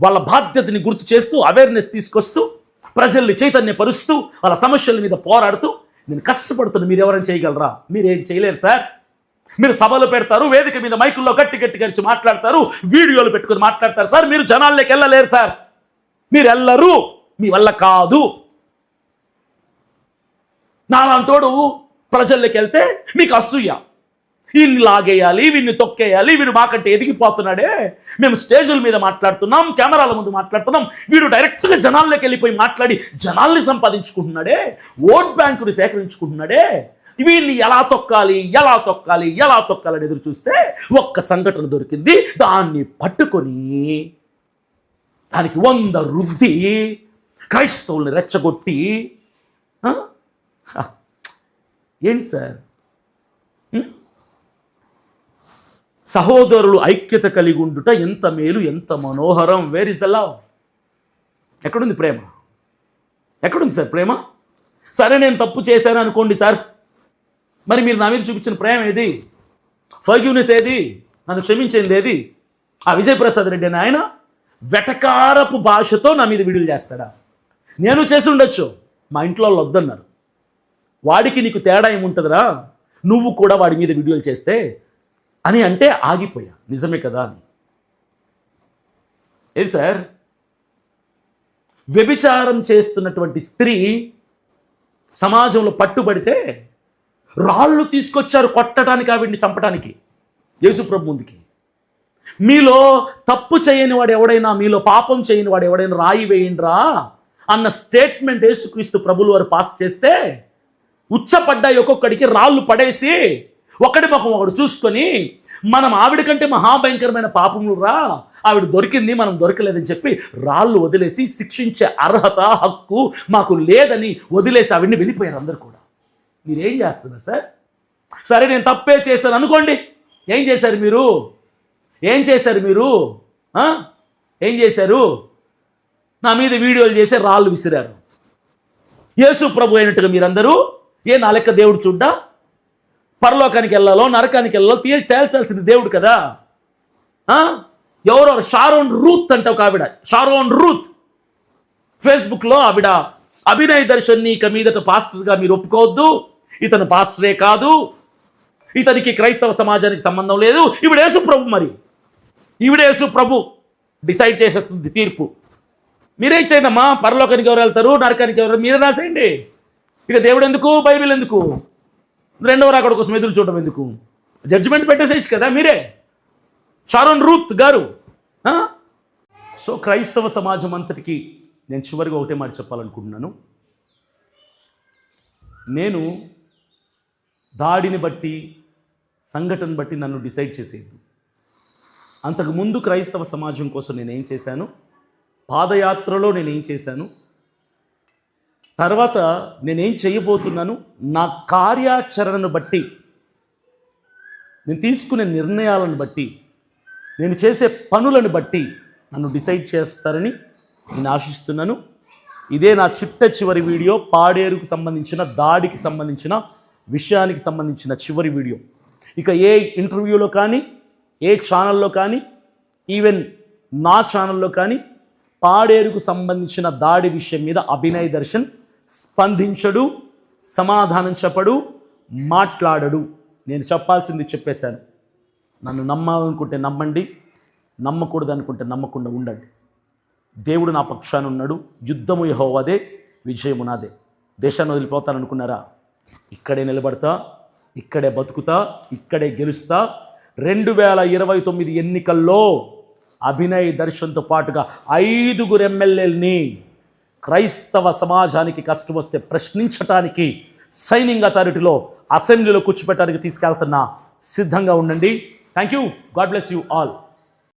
Speaker 1: వాళ్ళ బాధ్యతని గుర్తు చేస్తూ, అవేర్నెస్ తీసుకొస్తూ, ప్రజల్ని చైతన్యపరుస్తూ, వాళ్ళ సమస్యల మీద పోరాడుతూ నేను కష్టపడుతున్నా. మీరు ఎవరైనా చేయగలరా? మీరేం చేయలేరు సార్. మీరు సభలు పెడతారు, వేదిక మీద మైకుల్లో గట్టి గట్టి మాట్లాడతారు, వీడియోలు పెట్టుకుని మాట్లాడతారు సార్. మీరు జనాల్లోకి వెళ్ళలేరు సార్. మీరు వెళ్ళరు, మీ వల్ల కాదు. నాలాంటోడు ప్రజల్లోకి వెళ్తే మీకు అసూయ. వీడిని లాగేయాలి, వీడిని తొక్కేయాలి, వీడు మాకంటే ఎదిగిపోతున్నాడే, మేము స్టేజుల మీద మాట్లాడుతున్నాం, కెమెరాల ముందు మాట్లాడుతున్నాం, వీడు డైరెక్ట్గా జనాల్లోకి వెళ్ళిపోయి మాట్లాడి జనాల్ని సంపాదించుకుంటున్నాడే, ఓట్ బ్యాంకుని సేకరించుకుంటున్నాడే, వీడిని ఎలా తొక్కాలి అని ఎదురు చూస్తే ఒక్క సంఘటన దొరికింది. దాన్ని పట్టుకొని దానికి 100 రుద్ది క్రైస్తవుల్ని రెచ్చగొట్టి, ఏంటి సార్, సహోదరులు ఐక్యత కలిగి ఉండుట ఎంత మేలు, ఎంత మనోహరం. Where is the love? ఎక్కడుంది ప్రేమ? ఎక్కడుంది సార్ ప్రేమ? సరే నేను తప్పు చేశాను అనుకోండి సార్, మరి మీరు నా మీద చూపించిన ప్రేమ ఏది? ఫర్గివ్నెస్ ఏది? నన్ను క్షమించింది ఏది? ఆ విజయప్రసాద్ రెడ్డి అని ఆయన వెటకారపు భాషతో నా మీద వీడియోలు చేస్తాడా? నేను చేసి ఉండొచ్చు, మా ఇంట్లో వాళ్ళు వద్దన్నారు. వాడికి నీకు తేడా ఏముంటుందిరా, నువ్వు కూడా వాడి మీద వీడియోలు చేస్తే అని అంటే ఆగిపోయా. నిజమే కదా అని. ఏది సార్, వ్యభిచారం చేస్తున్నటువంటి స్త్రీ సమాజంలో పట్టుబడితే రాళ్ళు తీసుకొచ్చారు కొట్టడానికి, ఆవిడ్ని చంపడానికి యేసుప్రభు ముందుకి. మీలో తప్పు చేయని వాడు ఎవడైనా, మీలో పాపం చేయని వాడు ఎవడైనా రాయి వేయండిరా అన్న స్టేట్మెంట్ యేసుక్రీస్తు ప్రభులు వారు పాస్ చేస్తే ఉచ్చపడ్డాయి ఒక్కొక్కడికి రాళ్ళు పడేసి ఒకడి ముఖం ఒకడు చూసుకొని, మనం ఆవిడ కంటే మహాభయంకరమైన పాపములు రా, ఆవిడ దొరికింది మనం దొరకలేదని చెప్పి రాళ్ళు వదిలేసి శిక్షించే అర్హత హక్కు మాకు లేదని వదిలేసి ఆవిడ్ని వెళ్ళిపోయారు అందరు కూడా. మీరేం చేస్తున్నారు సార్? సరే నేను తప్పే చేశాను అనుకోండి, ఏం చేశారు మీరు? ఏం చేశారు? నా మీద వీడియోలు చేసి రాళ్ళు విసిరారు. యేసు ప్రభు అయినట్టుగా మీరందరూ నా లెక్క దేవుడు చూడ్డా? పరలోకానికి వెళ్ళాలో నరకానికి వెళ్ళాలో తేల్చాల్సింది దేవుడు కదా. ఎవరో షారోన్ రూత్ అంటే ఒక ఆవిడ, షారోన్ రూత్ ఫేస్బుక్లో ఆవిడ అభినయ్ దర్శన్ని ఇక మీదట పాస్టర్గా మీరు ఒప్పుకోవద్దు, ఇతను పాస్టరే కాదు, ఇతనికి క్రైస్తవ సమాజానికి సంబంధం లేదు, ఈవిడ యేసు ప్రభు, మరి ఈవిడ యేసు ప్రభు డిసైడ్ చేసేస్తుంది తీర్పు. మీరేం చేయండి అమ్మా, పరలోకానికి ఎవరు వెళ్తారు, నరకానికి ఎవరు మీరే రాసేయండి. ఇక దేవుడు ఎందుకు, బైబిల్ ఎందుకు, రెండవ రాకడ కోసం ఎదురు చూడడం ఎందుకు? జడ్జిమెంట్ పెట్టేసేయచ్చు కదా మీరే, షారోన్ రూత్ గారు. సో క్రైస్తవ సమాజం అంతటికి నేను చివరిగా ఒకటే మాట చెప్పాలనుకుంటున్నాను. నేను దాడిని బట్టి, సంఘటన బట్టి నన్ను డిసైడ్ చేసేది. అంతకుముందు క్రైస్తవ సమాజం కోసం నేనేం చేశాను, పాదయాత్రలో నేనేం చేశాను, తర్వాత నేనేం చేయబోతున్నాను, నా కార్యాచరణను బట్టి, నేను తీసుకునే నిర్ణయాలను బట్టి, నేను చేసే పనులను బట్టి నన్ను డిసైడ్ చేస్తారని నేను ఆశిస్తున్నాను. ఇదే నా చివరి వీడియో, పాడేరుకు సంబంధించిన, దాడికి సంబంధించిన విషయానికి సంబంధించిన చివరి వీడియో. ఇక ఏ ఇంటర్వ్యూలో కానీ, ఏ ఛానల్లో కానీ, ఈవెన్ నా ఛానల్లో కానీ పాడేరుకు సంబంధించిన దాడి విషయం మీద అభినయ్ దర్శన్ స్పందించడు, సమాధానం చెప్పడు, మాట్లాడడు. నేను చెప్పాల్సింది చెప్పేశాను. నన్ను నమ్మాలనుకుంటే నమ్మండి, నమ్మకూడదు అనుకుంటే నమ్మకుండా ఉండండి. దేవుడు నా పక్షాన ఉన్నాడు, యుద్ధము యెహోవాదే, విజయము నాదే. దేశాన్ని వదిలిపోతాననుకున్నారా? ఇక్కడే నిలబడతా, ఇక్కడే బతుకుతా, ఇక్కడే గెలుస్తా. 2029 ఎన్నికల్లో అభినయ్ దర్శన్తో పాటుగా 5 ఎమ్మెల్యేలని క్రైస్తవ సమాజానికి కష్టం వస్తే ప్రశ్నించటానికి సైనింగ్ అథారిటీలో అసెంబ్లీలో కూర్చోపెట్టడానికి తీసుకెళ్తున్నా. సిద్ధంగా ఉండండి. Thank you. God bless you all.